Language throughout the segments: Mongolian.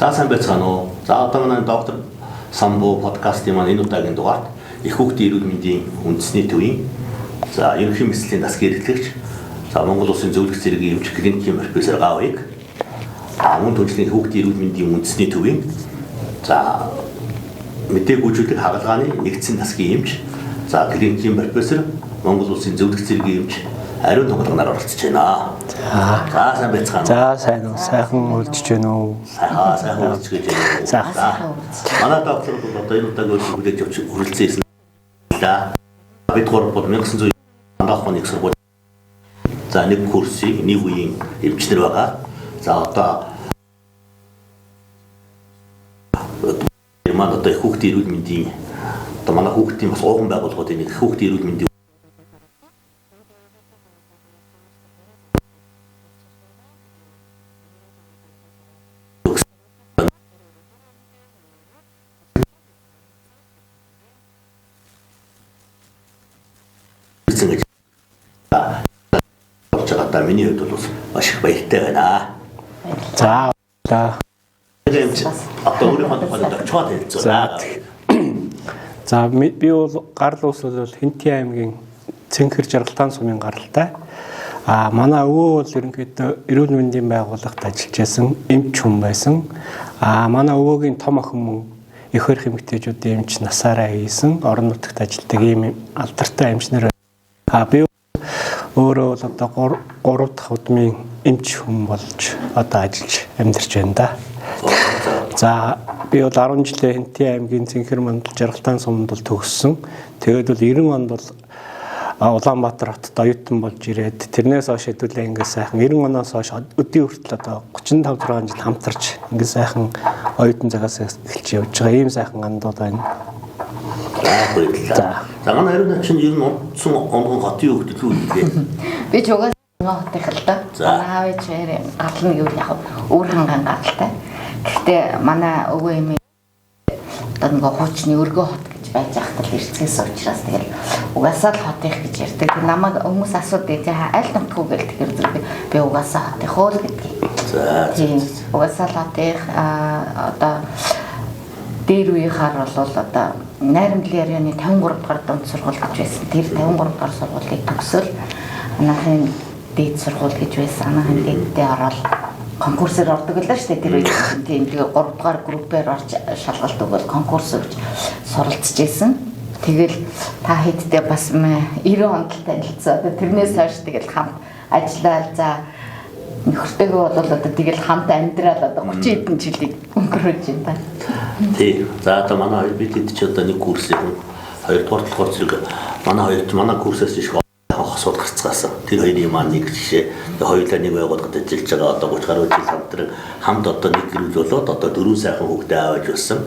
За сайн байцгаана уу. За одоо манай доктор Самбу подкастын маань энэ удаагийн дугаарт их хүүхдийн эрүүл мэндийн үндэсний төвийн за ерөнхий мэдлэгийн засгийн эрхлэгч за Монгол Улсын зөвлөх зэргийн эмч клиникийн профессор Гавыг мөн түншлэгийн хүүхдийн эрүүл мэндийн үндэсний төвийн за мэдээгүйчүүдийн хагалгааны нэгдсэн засгийн эмч за клиникийн профессор Монгол Улсын зөвлөх зэргийн эмч ариун тоглоомоор оролцож байна. За сайн байцгаана. За сайхан урьдчж байна уу? Сайхан урьдчж байна. За. Манай доктор бол одоо энэ удаагийн хүлээж авч хүрэлцээсэн. За бид 1900 онд их сургууль. За нэг курсыг нэг үеийн эмчнэр байгаа. За одоо манай одоо хүүхдийн эрүүл мэндийн одоо манай хүүхдийн бас уран байгууллагуудын нэг хүүхдийн эрүүл мэндийн за миний хувьд бол маш их баяртай байна. За одоо өөрийнхөө тухайд товчгоо танилцуулъя. За би бол гарал ус бол Хэнтийн аймгийн Цэнхэр жаргалтаан сумын гаралтай. Манай өвөө бол ерөнхийдөө эрүүл мэндийн байгууллагт ажиллаж байсан эмч хүн байсан. Манай өвөөгийн том охин мөн их хөрх эмэгтэйчүүдийн эмч насаараа хийсэн орон нутагт ажилладаг ийм алдартай эмчнэр. Би өөрөө бол одоо 3 дахь удмын эмч хүн болж одоо ажиллаж амьдарч байна да. За би бол 10 жилээ Хэнтийн аймгийн Цэнхэр мандал жаргалтаан суманд бол төгссөн. Тэгээд бол 90 онд бол Улаанбаатар хотод оюутан болж ирээд тэрнээс хойш хэдүүлээ ингээ сайхан 90 оноос хойш өдний хүртэл одоо 35 6 жил хамтарч ингээ сайхан оюутан цагаас эхэлж явж байгаа ийм сайхан андууд байна. За манай хариу чинь ер нь онцсон онгон хотын хөвгөл үү гэдэг. Би ч угаас хотын хэл та. Манай аав ээж гална гэвэл яг өөрхөн гангалтай. Гэхдээ манай өвөө эмээ одоо нэг хуучны өргөө хот гэж байж байхад л ирцгээс учраас тэгэл угаасаа л хотынх гэж ярьдаг. Намайг хүмүүс асуудаг аль нутгуу гэл тэгэхээр зэрэг би угаасаа хотынх уу л гэдгийг. За тийм угаасаа л хотынх одоо дээр үеийнхаар бол одоо найрамдлын ярианы 53 дугаар дунд сургууль гэж байсан. Тэр 53 дугаар сургуулийг төгсөөл анаахын дээд сургууль гэж байсан. Анаахын дээддээ ороод конкурсээр ордог л шүү дээ. Тэр үед тийм 3 дугаар группээр орж шалгалт өгөөл конкурс өгч суралцж байсан. Тэгэл та хэддээ бас 90 онд л танилцсан. Тэрнээс хойш тэгэл хамт ажиллаад за нөхөртэйгөө бол одоо тэгэл хамт амьдрал одоо 30 хэдэн жилийг өнгөрөөж байна. Тийм. За одоо манай хоёр бид хэд ч одоо нэг курсыг 2 дугаар болохоор зэрэг манай курсээс их хосууд гарцгаасан. Тэр хоёрын маань нэг жишээ хоёулаа нэг байгууллагад ажиллаж байгаа одоо 30 гаруй жил хамт одоо нэг гэрүүл болоод одоо 4 сайхан хүүхдээ аваад болсон.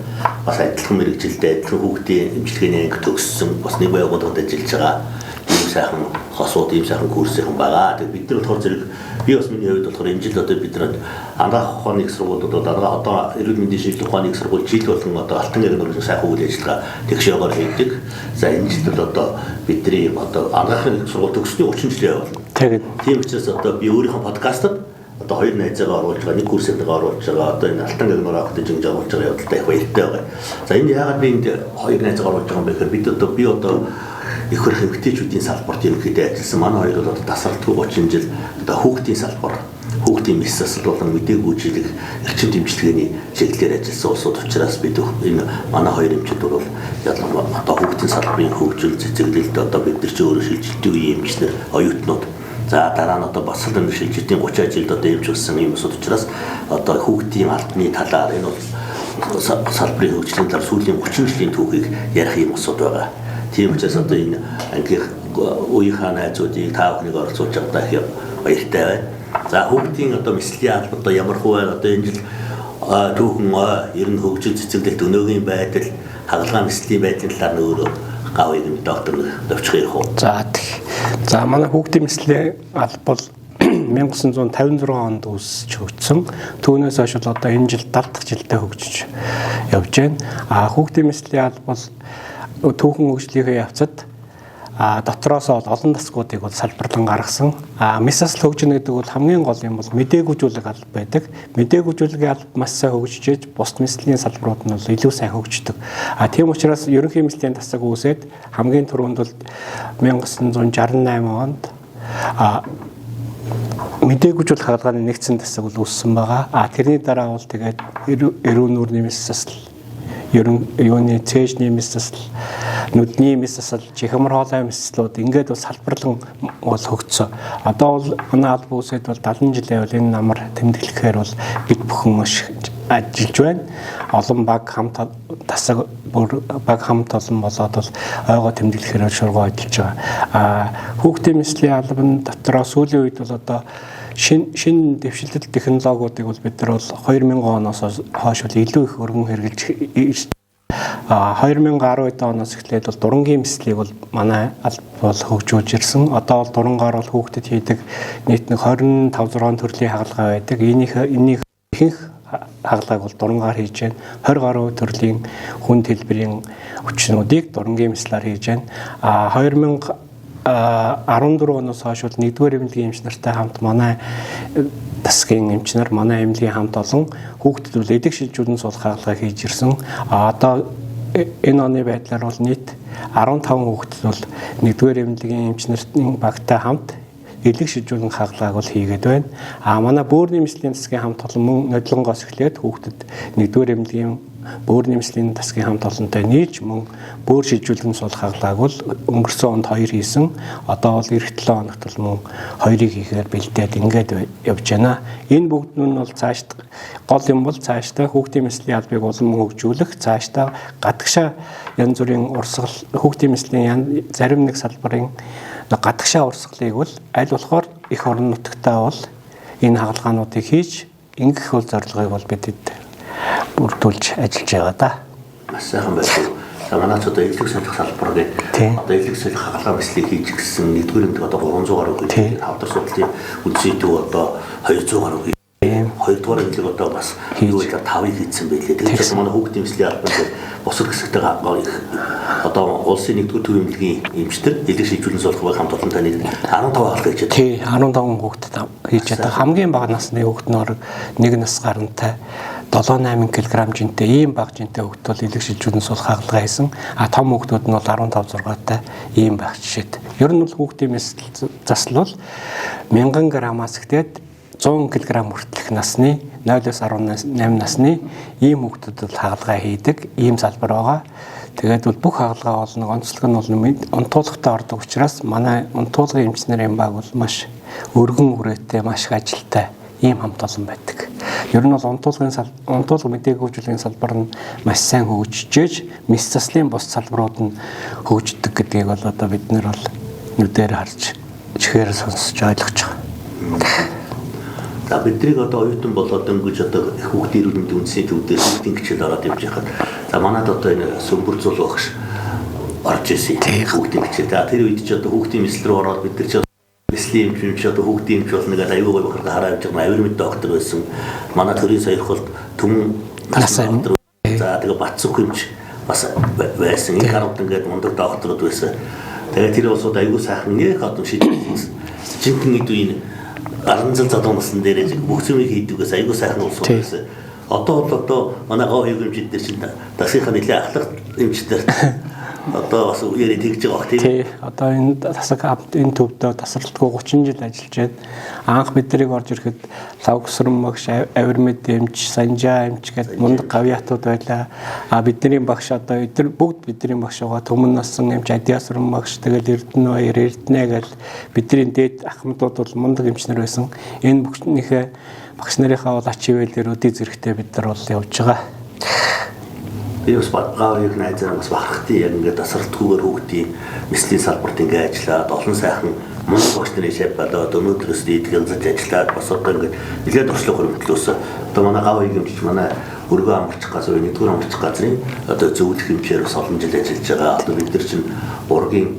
Бас адилхан мэрэгжилтэй адилхан хүүхдийн эмчилгээний анги төгссөн. Бас нэг байгууллагад ажиллаж байгаа. Ийм сайхан хосууд, ийм сайхан курсийнхан байгаа. Тэгээ бид нар болохоор зэрэг би бас миний хувьд болохоор энэ жил одоо бид нар анагаах ухааны сургуулиудад одоо эрүүл мэндийн шинжилгээ ухааны сургууль жил болгон одоо алтан гэрнээр сайхан үйл ажиллагаа тэгшөөгөр хийдэг. За энэ жил одоо бидний одоо анагаахын сургууль төгсөний 30 жил явуулна. Тэгээд тийм учраас одоо би өөрийнхөө подкастад одоо хоёр найзаагаа оруулж байгаа, нэг курсээгээ оруулж байгаа. Одоо энэ алтан гэрнээр авахд жинж оруулж байгаа явдалтай их баяртай байгаа. За энэ яагаад би энд хоёр найзаагаа оруулж байгаа юм бэ гэхээр би одоо их хөрх эмэгтэйчүүдийн салбарт ерөнхийдөө ажилласан. Манай хоёр бол одоо тасралтгүй 30 жил одоо хүүхдийн салбар, хүүхдийн мэс засал болон мэдээгүйчлэг эрчим тэмчилгээний чиглэлээр ажилласан улсууд учраас бид энэ манай хоёр эмчид бол ялангуяа одоо хүүхдийн салбарын хөгжил цэцэглэлд одоо бид нар ч өөрөө шилжилтийн үеийн эмчнэр, оюутнууд. За дараа нь одоо бас л шилжилтийн 30 жилд одоо эмч болсон юм усуд учраас одоо хүүхдийн албаны талаар энэ бол салбарын хөгжлийн талаар сүүлийн 30 жилийн түүхийг ярих юм усуд байгаа. Тийм учраас одоо энэ ангийнх үеийнхаа найзуудыг та бүхнийг оролцуулж байгаа их баяртай байна. За хүүхдийн одоо мэслийн алба одоо ямар хуваар одоо энэ жил түүхэн ер нь хөгжил цэцэглэлт өнөөгийн байдал хагалгаа мэслийн байдлын талаар өөрөө Гавыг доктор товчхон ярих уу. За манай хүүхдийн мэслийн алба бол 1956 онд үүсч хөгжсөн. Түүнээс хойш одоо энэ жил 70 дахь жилдээ хөгжиж явж байна. Хүүхдийн мэслийн алба бол түүхэн хөгжлийнхээ явцад дотроос бол олон тасгуудыг бол салбарлан гаргасан. Мэс засал хөгжинэ гэдэг бол хамгийн гол юм бол мэдээгүйжүүлэг алба байдаг. Мэдээгүйжүүлгийн алба маш сайн хөгжиж, бус мэслийн салбарууд нь бол илүү сайн хөгждөг. Тийм учраас ерөнхий мэслийн тасаг үүсээд хамгийн түрүүнд бол 1968 онд мэдээгүйжүүлэх хаалганы нэгдсэн тасаг бол үүссэн байгаа. Тэрний дараа бол тэгээд эрүүн нүрийн мэс засал, юуны цээжний мэс засал, нүдний мэс засал, чихмар хоолой мэс заслууд ингээд бол салбарлан бол хөгжсөн. Одоо бол манай алба үүсээд бол 70 жилийн бол энэ намар тэмдэглэхээр бол бид бүхэн ажиллаж байна. Олон баг хамт тасаг баг хамт олон болоод бол ойгоо тэмдэглэхээр шургуу ажиллаж байгаа. Хүүхдийн мэслийн албаны дотроо сүүлийн үед бол одоо шин дэвшилтэт технологиудыг бол бид нар бол 2000 оноос хойш бол илүү их өргөн хэрэгжилж 2012 оноос эхлээд бол дурангийн мэслийг бол манай алба бол хөгжүүлж ирсэн. Одоо бол дурангаар бол хүүхдэд хийдэг нийт нэг 25-6 төрлийн хагалгаа байдаг. Энийг ихэнх хагалгааг бол дурангаар хийж байна. 20 гаруй төрлийн хүн хэлбэрийн хүчнүүдийг дурангийн мэслээр хийж байна. 2014 оноос хойш бол 1-р эмнэлгийн эмч нартай хамт манай тасгийн эмч нар, манай эмнэлгийн хамт олон хүүхдэд бол эдэг шилжүүлэн суулгах хагалгаа хийж ирсэн. Одоо энэ оны байдлаар бол нийт 15 хүүхдэд бол 1-р эмнэлгийн эмч нарын багтай хамт элэг шилжүүлэн хагалгааг бол хийгээд байна. Манай бөөрийн мэслийн тасгийн хамт олон мөн нодлонгоос эхлээд хүүхдэд 1-р эмнэлгийн бөөрийн мэслийн тасгийн хамт олонтой нийлж мөн бөөр шилжүүлэн суулгах хагалгааг бол өнгөрсөн онд 2 хийсэн. Одоо бол эх 7 хоногт бол мөн 2-ыг хийхээр бэлдээд ингээд явж байна. Энэ бүгд нь бол цаашд гол юм бол цаашдаа хүүхдийн мэслийн албыг улам хөгжүүлэх, цаашдаа гадагшаа янз бүрийн урсгал хүүхдийн мэслийн зарим нэг салбарын гадагшаа урсгалыг бол аль болохоор их орон нутагтаа бол энэ хагалгаануудыг хийж ингэх үл зорилгыг бол бидэд бүрдүүлж ажиллаж байгаа да. Маш сайхан байна. Манай ч одоо элэг солих салбар гэдэг. Одоо элэг солих хагалгаа мэслийг хийж гисэн 1-р эмнэлэг одоо 300 гаруй гэж хавдар судлалын үндэсний одоо 200 гаруй. 2-р эмнэлэг одоо бас юу гэж 5-ыг хийсэн байлээ. Тэгэхээр манай хүүхдийн мэслийн албанд бусад хэсэгтэй одоо улсын 1-р төв эмнэлгийн эмчтэр элэг шилжүүлэн суулгах хамт олонтой нийт 15 хаалга хийж байгаа. Тий, 15 хүүхдэд хийж байгаа. Хамгийн бага насны хүүхд нөр 1 нас гарантай 7-8 кг жинтэй ийм бага жинтэй хүүхд бол элэг шилжүүлэн суулгах хагалгаа хийсэн. Том хүүхдүүд нь бол 15-6-тай ийм байх жишээд. Ер нь бол хүүхдийн мэсэл засал бол 1000 грамаас эхлээд 100 кг хүртэлх насны 0-18 насны ийм хүүхдэд бол хагалгаа хийдэг ийм салбар байгаа. Тэгээд бол бүх хагалгаа бол нэг онцлог нь бол унтуулагтай ордог учраас манай унтуулагын эмч нарын баг бол маш өргөн үрээтэй, маш их ажилтай ийм хамт олон байдаг. Ер нь бол унтуулга мэдээгүйжүүлгийн салбар нь маш сайн хөгжиж, мэс заслын бус салбарууд нь хөгждөг гэдгийг бол одоо бид нэр бол нүдээр харж, чихээр сонсож ойлгож байгаа. За биднийг одоо оюутан болоод өнгөж одоо хүүхдийн эрүүл мэндийн үндэсний төвдөөс хүүхдийн хичээл ороод явж байхад за манайд одоо энэ Сүмбэр зул багш орж ирсэн хүүхдийн хичээл. Тэр үед ч одоо хүүхдийн мэсэл рүү ороод бид нар ч мэслийн эмч одоо хүүхдийн эмч бол нэг аюу гой бахархаа хараа явж байгаа авир мэд доктор байсан. Манай төрийн саяхвалт түмэн доктор. За тэгээ Батцүх эмч бас байсан. Энэ харууд ингээд мундаг докторууд байсан. Тэгээ тэр улсууд аюу сайхан нэг одоо шийдсэн. Жинхэнэ үеийн 10 залуу насны дээр бүх зүйлийг хийдгээс аюу сайхан улсууд байсан. Одоо манай гоо эмчид дээр чинь тасынхаа нэлээ ахлах эмчдэр одоо бас үеэрээ тэгж байгаа тийм. Одоо энэ тасаг энэ төвдөө тасралтгүй 30 жил ажиллаж байна. Анх бид нарыг орж ирэхэд лавгсрам багш, авир мэд эмч, санжаа эмч гэдэг мундаг гавьяатууд байлаа. Бидний багш одоо бүгд бидний багш байгаа. Төмөн насан эмч, адиасрам багш, тэгэл Эрдэнэ баяр, Эрдэнэ гэл бидний дээд ахмадууд бол мундаг эмч нар байсан. Энэ бүхнийхээ багш нарынхаа бол ач хивээлээр өдий зэрэгтэй бид нар бол явж байгаа. Би бас гавьяаг найзаар бас бахархтыг яг ингээд тасралтгүйгээр хүүхдийн мэслийн салбарт ингээд ажиллаад олон сайхан мөн багш нарын шав болоод өнөөдрөөс дийдгэн заж ажиллаад бас одоо ингээд нэлээд туршлага хөрөнгөлөөс одоо манай гавьяаг юмч манай өргөө амарч газар 1-р амарч газрын одоо зөвлөх хэмжээр бас олон жил ажиллаж байгаа. Одоо бид нар чинь ургийн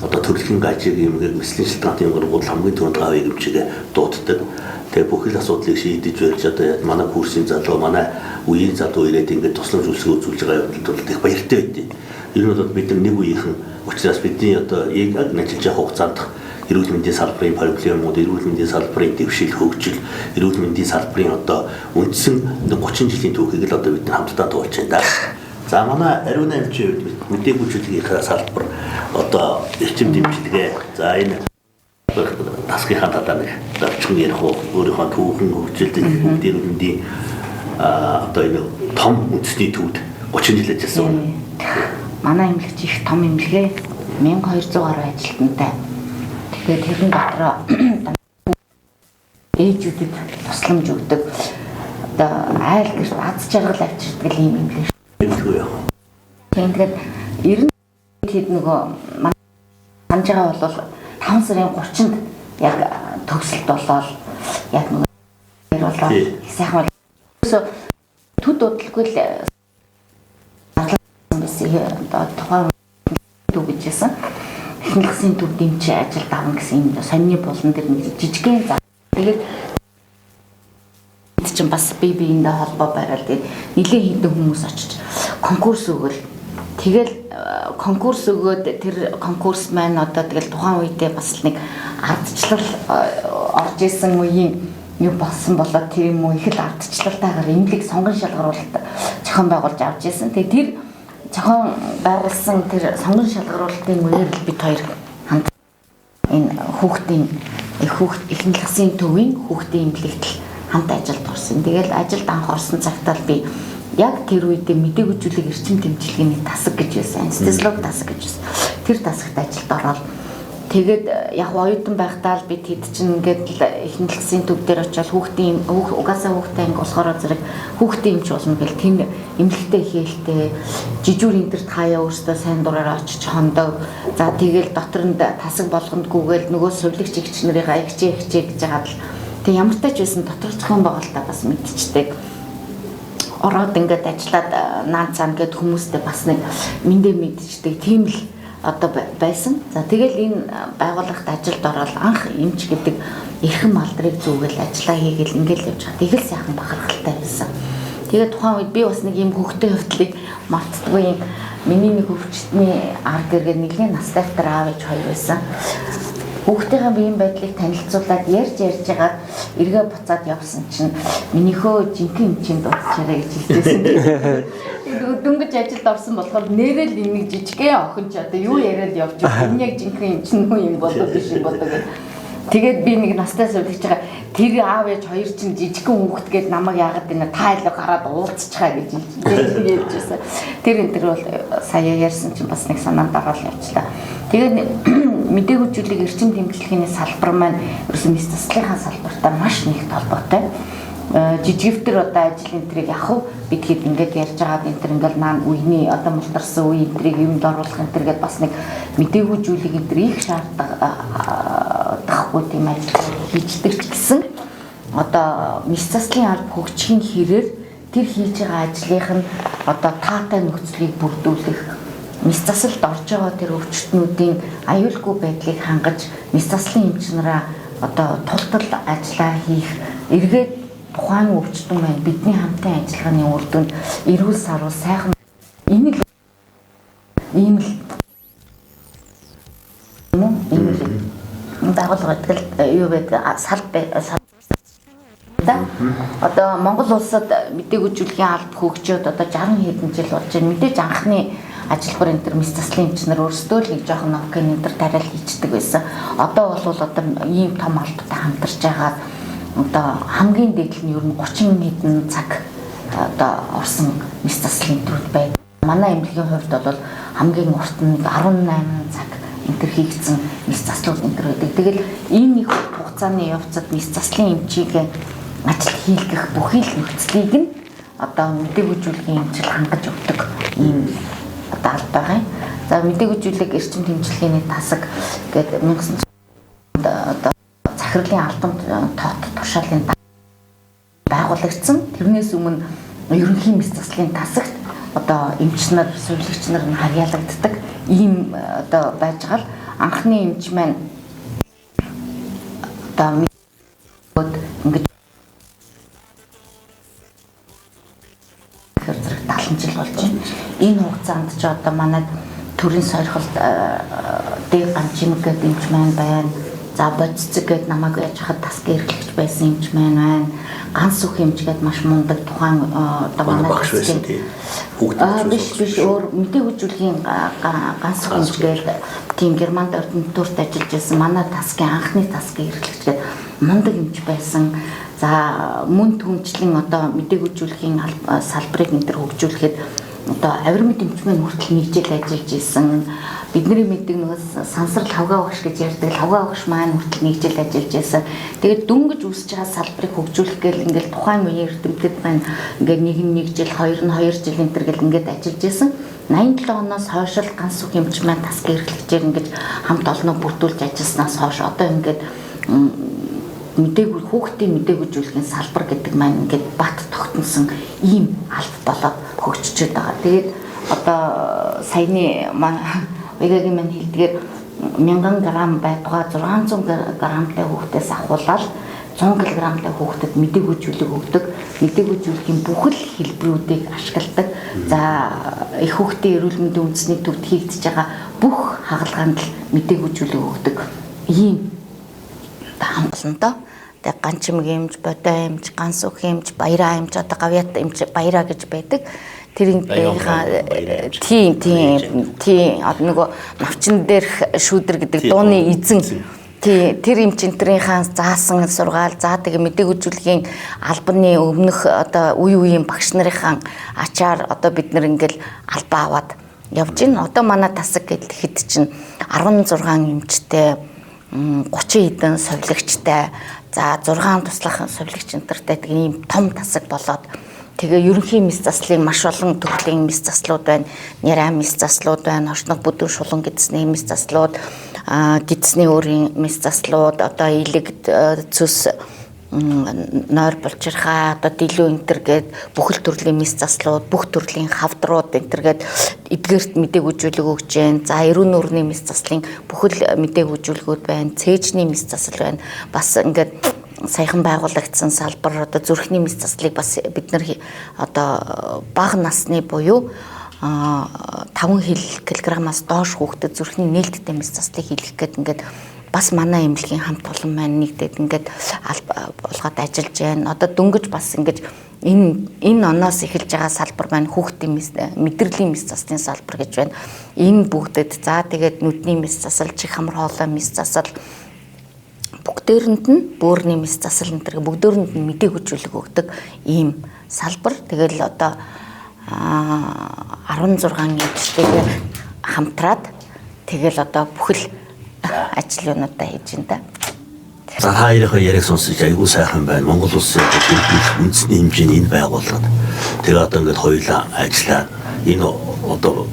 одоо төрөлхийн гажиг юмгээр мэслийн шилтгааны гол хамгийн түрүүнд гавьяаг юмчигээ дууддаг. Тэгээ бүхэл асуудлыг шийдэж барьж одоо манай курсын залуу манай үеийн залуу ирээд ингээд тусламж үйлчилгээ үзүүлж байгаа явдалд бол их баяртай байдیں۔ ер нь бол бид нэг үеийнхэн учраас бидний одоо яг ажиллаж байгаа хугацаанд эрүүл мэндийн салбарын проблемууд, эрүүл мэндийн салбарын дэвшил хөгжил, эрүүл мэндийн салбарын одоо үндсэн 30 жилийн түүхийг л одоо бид хамтдаа туулж байна да. За манай ариун наймчийн үед мэдээгүй жүжигийнхаа салбар одоо эрчим дэмжлэгээ за энэ тасгийнхаа талаар нэг давчхан ярих уу, өөрийнхөө түүхэн хөгжилтэй эрүүл мэндийн одоо энэ том үндэсний төвд 30 жил ажилласан. Манай эмнэлэгч их том эмнэлгээ 1200 гаруй ажилтнтай. Тэгээд тэрэн дотроо ээжүүдэд тусламж өгдөг. Одоо айл гэрт аз жаргал авчирдаг юм эмнэлэг. Тэгээд 90 хэд нөгөө санаж байгаа бол 5 сарын 30-нд яг төгсөлт болоод яг нөгөө болоо сайхан төд удалгүй л одоо тухайн төв гэжсэн эхнэлсэн төв дэмжиж ажил давна гэсэн юм сонины булан дээр нэг жижигхэн зам. Тэгээд чинь бас биеиндээ холбоо бариад нэлээд хэдэн хүмүүс очиж конкурс өгөл. Тэгэл конкурс өгөөд тэр конкурс маань одоо тэгэл тухайн үедээ бас нэг ардчлал орж исэн үеийн юу болсон болоод тэр юм уу их л ардчлалтайгаар эмнэлэг сонгон шалгаруулалт зохион байгуулж авч ирсэн. Тэгээ тэр зохион байгуулсан тэр сонгон шалгаруулалтын үеэр бид хоёр хамт энэ хүүхдийн эхнэлсэн төвийн хүүхдийн эмнэлэгт хамт ажилд орсон. Тэгэл ажилд анх орсон цагтаа би яг тэр үедээ мэдээгүй зүйлийг эрчим дэмжлэгийн тасаг гэж байсан. Анестезиолог тасаг гэж байсан. Тэр тасагт ажилд ороод тэгээд яг оюутан байхдаа л би тэд чинь ингээд эхнэлсэн төв дээр очиод хүүхдийн угаасаа хүүхдийн анги болохоор зэрэг хүүхдийн эмч болно гэл тэнд эмнэлэгтэй ихээлтэй жижүүр интернет хаяа өөртөө сайн дураараа очиж хондоо. За тэгэл дотор нь тасаг болгондгүйгээл нөгөө сувлагч эгч нарын аягчээ гэж яагаад л тэг ямар тач байсан дотор зохион байгуулалтаа бас мэдчихдэг. Ороод ингээд ажиллаад наад цаана гэд хүмүүстэй бас нэг мэндэ мэдчихдэг. Тийм л одоо байсан. За тэгэл энэ байгууллагт ажилд ороод анх эмч гэдэг эрхэм малдрыг зүгэл ажиллаа хийгээл ингээл явж байгаа. Тэгэл сайхан бахархалтай байсан. Тэгээд тухайн үед би бас нэг юм хөвгтэй хувьдлыг мартдаггүй юм. Миний нэг өвчтний арга гэргээ нэгэн настайфтар аав ээж хоёр байсан. Хүүхдийн биеийн байдлыг танилцуулаад ярьж байгаад эргээ буцаад явсан чинь минийхөө жинхэнэ эмчийн дуудчихараа гэж хэлжсэн. Дөнгөж ажилд орсон болохоор нэрэл энийг жижигхэн охин ч одоо юу яриад явж байгаа. Энэ яг жинхэнэ эмч нүү юм болоо биш юм болоо гэх. Тэгээд би нэг настай сувлж байгаа. Тэр аав ээж хоёр чинь жижигхэн хүүхд гээд намайг яагаад энэ та илүү гараад уулзчихаа гэж хэлж байсан. Тэр энэ бол сая ярьсан чинь бас нэг санаанд ороод явчлаа. Тэгээд мэдээгүй зүйлийг эрчим дэмжлэгийн салбар маань ерөөсөн мэс заслихаа салбартай маш нэгт холбоотой. Жижигвтер одоо ажил энтрийг явах бид хэд ингээд ярьж байгаа энтер ингээл наан үений одоо мултарсан үе энтрийг юмд оруулах энтер гэдээ бас нэг мэдээгүй зүйлийг энтер их шаардлагагүй тийм ажил хийждэг ч гэсэн одоо мэс заслын алба хөгжихийн хэрээр тэр хийж байгаа ажлынх нь одоо таатай нөхцөлийг бүрдүүлэх мэс засалд орж байгаа тэр өвчтнүүдийн аюулгүй байдлыг хангаж мэс заслын эмч нараа одоо тултал ажиллаа хийх эргээд тухайн өвчтөн маань бидний хамтын ажиллагааны үр дүнд эрүүл сарвал сайхан ийм л байгууллага гэдэг юу байдаг одоо Монгол улсад мэдээгүй зүйлхийн алба хөгжөөд одоо 60 хэдэн жил болж байна. Мэдээж анхны ажилбар энэ төр мэс заслын эмч нар өөрсдөө л нэг жоохон новкын энэ төр тариал хийцдэг байсан. Одоо бол одоо ийм том албатай хамтарч байгаа одоо хамгийн дээд нь ер нь 30 хэдэн цаг одоо орсон мэс заслын төвд байна. Манай эмнэлгийн хувьд бол хамгийн урт нь 18 цаг энэ төр хийгдсэн мэс заслууд энэ төр байдаг. Тэгэл ийм нэг хугацааны явцад мэс заслын эмчийг ажил хийлгэх бүхий л нөхцөлийг нь одоо мэдээгүй зүйлгийн эмчил хангаж өгдөг ийм одоо алба байгаа юм. За мэдээгүй зүйлийг эрчим дэмжлэгийн тасаг гэдэг 1900 одоо захирлын албанд тоот тушаалын байгуулагдсан. Тэрнээс өмнө ерөнхий мэс заслын тасагт одоо эмч нар, сувилагч нар нь харьяалагддаг ийм одоо байж байгаа л анхны эмч маань одоо ингэж 70 жил болж байна. Энэ хугацаанд ч одоо манай төрийн сойрхолд дэг ганчимэг гэдэг юмч маань байна. За бодцэг гэдэг намайг яаж хахад тасгийн эрхлэгч байсан юмч маань байна. Ганс үх юмч гэдэг маш мундаг тухайн одоо манай багш байсан тийм. Биш өөр мэдээ хүчилгийн ганс үх юмч гэдэг тийм Германд ординатурт ажиллаж байсан. Манай тасгийн анхны тасгийн эрхлэгч гэдэг мундаг юмч байсан. За мөн түнчлэн одоо мэдээ хүчилгийн салбарыг энэ төр хөгжүүлэхэд одоо авир мэд эмчмэн хүртэл нэгжил ажиллаж исэн. Бидний мэддэг нэг сансрал хавгаа багш гэж ярьдаг. Хавгаа багш маань хүртэл нэгжил ажиллаж исэн. Тэгээд дөнгөж үүсэж байгаа салбарыг хөгжүүлэх гээл ингээл тухайн үеийн эрдэмтэд маань ингээд нэг жил, 2 жил энэ төр гэл ингээд ажиллаж исэн. 87 оноос хойш л ганс үг эмч маань тасгийн эрхлэгчээр ингээд хамт олноо бүрдүүлж ажилласнаас хойш одоо ингээд мэдээгүй хүүхдийн мэдээгүйжүүлэхийн салбар гэдэг маань ингээд бат тогтносон ийм алба болоод хөгжиж байгаа. Тэгээд одоо саяны Вегагийн маань хэлдгээр 1000 грамм байтугай 600 граммтай хүүхдээс ахуулаад 100 кг-тай хүүхдэд мэдээгүйжүүлэг өгдөг. Мэдээгүйжүүлэхийн бүх л хэлбэрүүдийг ашигладаг. За их хүүхдийн эрүүл мэндийн үндэсний төвд хийгдэж байгаа бүх хагалгаанд л мэдээгүйжүүлэг өгдөг. Ийм хамтлантай тэг ганчимэг эмч, бодоо эмч, ганс үх эмч, баяраа эмч, одоо гавьяат эмч, баяраа гэж байдаг. Тэр тийм нөгөө навчин дээрх шүүдэр гэдэг дууны эзэн тэр эмчнэрийнхаа заасан сургаал за тэгээ мэдээгүйжүүлэхийн албаны өмнөх одоо үеийн багш нарынхаа ачаар одоо бид нар ингээл албаа аваад явж байна. Одоо манай тасаг гэхэд чинь 16 эмчтэй 30 хэдэн совилогчтой за 6 туслах совилогч энтертэй ийм том тасаг болоод тэгээ ерөнхий мис заслын маш олон төрлийн мис заслууд байна. Няраа мис заслууд байна. Орчног бүдүүн шулан гэдэсний мис заслууд, гэдэсний өөрийн мис заслууд, одоо илэгд цус нойр булчирхаа, одоо дэлүү энтер гээд бүхэл төрлийн мис заслууд, бүх төрлийн хавдрууд энтер гээд эдгээрт мэдээгүйжүүлэг өгч जैन. За эрүүн нүрний мис заслын бүхэл мэдээгүйжүүлгүүд байна. Цээжний мис засал байна. Бас ингээд саяхан байгуулагдсан салбар одоо зүрхний мис заслыг бас бид нар одоо бага насны буюу 5 кг-аас доош хүүхдэд зүрхний нээлттэй мис заслыг хийх гээд ингээд бас манай эмнэлгийн хамт олон маань нэгдээд ингээд болгоод ажиллаж байна. Одоо дөнгөж бас ингээд энэ оноос эхэлж байгаа салбар маань хүүхдийн мэдрэлийн мис заслын салбар гэж байна. Энэ бүгдэд за тэгээд нүдний мис засал, чих хамар хоолой мис засал бүгдээрэнд нь бөөрийн мис засал энэ төр бүгдээрэнд нь мэдээгүйжүүлэг өгдөг ийм салбар. Тэгэл одоо 16 эмчтэйгээр хамтраад тэгэл одоо бүхэл ажил юунуудаа хийж байна да. За хоёроо яриг сонсож айгуу сайхан байна. Монгол улсын үндэсний хэмжээний энэ байгууллага. Тэгээ одоо ингээд хоёулаа ажиллаа. Энэ одоо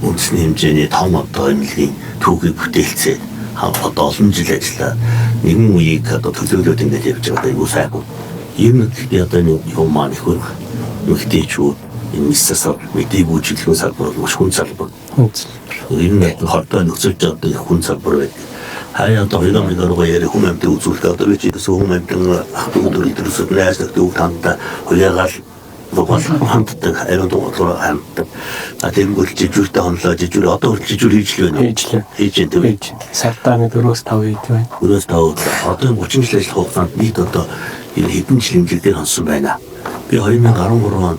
үндэсний хэмжээний том одоо эмнэлгийн түүхийг бүтээлцээ одоо олон жил ажиллаа. Нэгэн үеийг одоо төлөөлөд ингээд явж байгаа айгуу сайхан. Энэ одоо юм маань их хөрх нүхтэйчүүд энэ миссасаа мэдээгүйжүүлэх салбар маш хүн салбар. Энэ хортой нөхцөлж одоо их хүн салбар байдаг. Хаяа одоо хоёроо яриа хүн амьтад үзүүлэх одоо би ч хүн амьтад ах дүү төрөлсөд найзлах дүү танда хоёагаал богол хамтдаг ариун дугаар хамтдаг. Тэгэнгүүт жижүүртэй хонлоо жижүүр одоо хүртэл жижүүр хийж л байна. Хийж дээ. Сартааны 4-5 хийж байна. 4-5 одоо 30 жил ажиллах хугацаанд нийт одоо энэ хэдэн жилийн дээр хонсон байна. Би 2013 он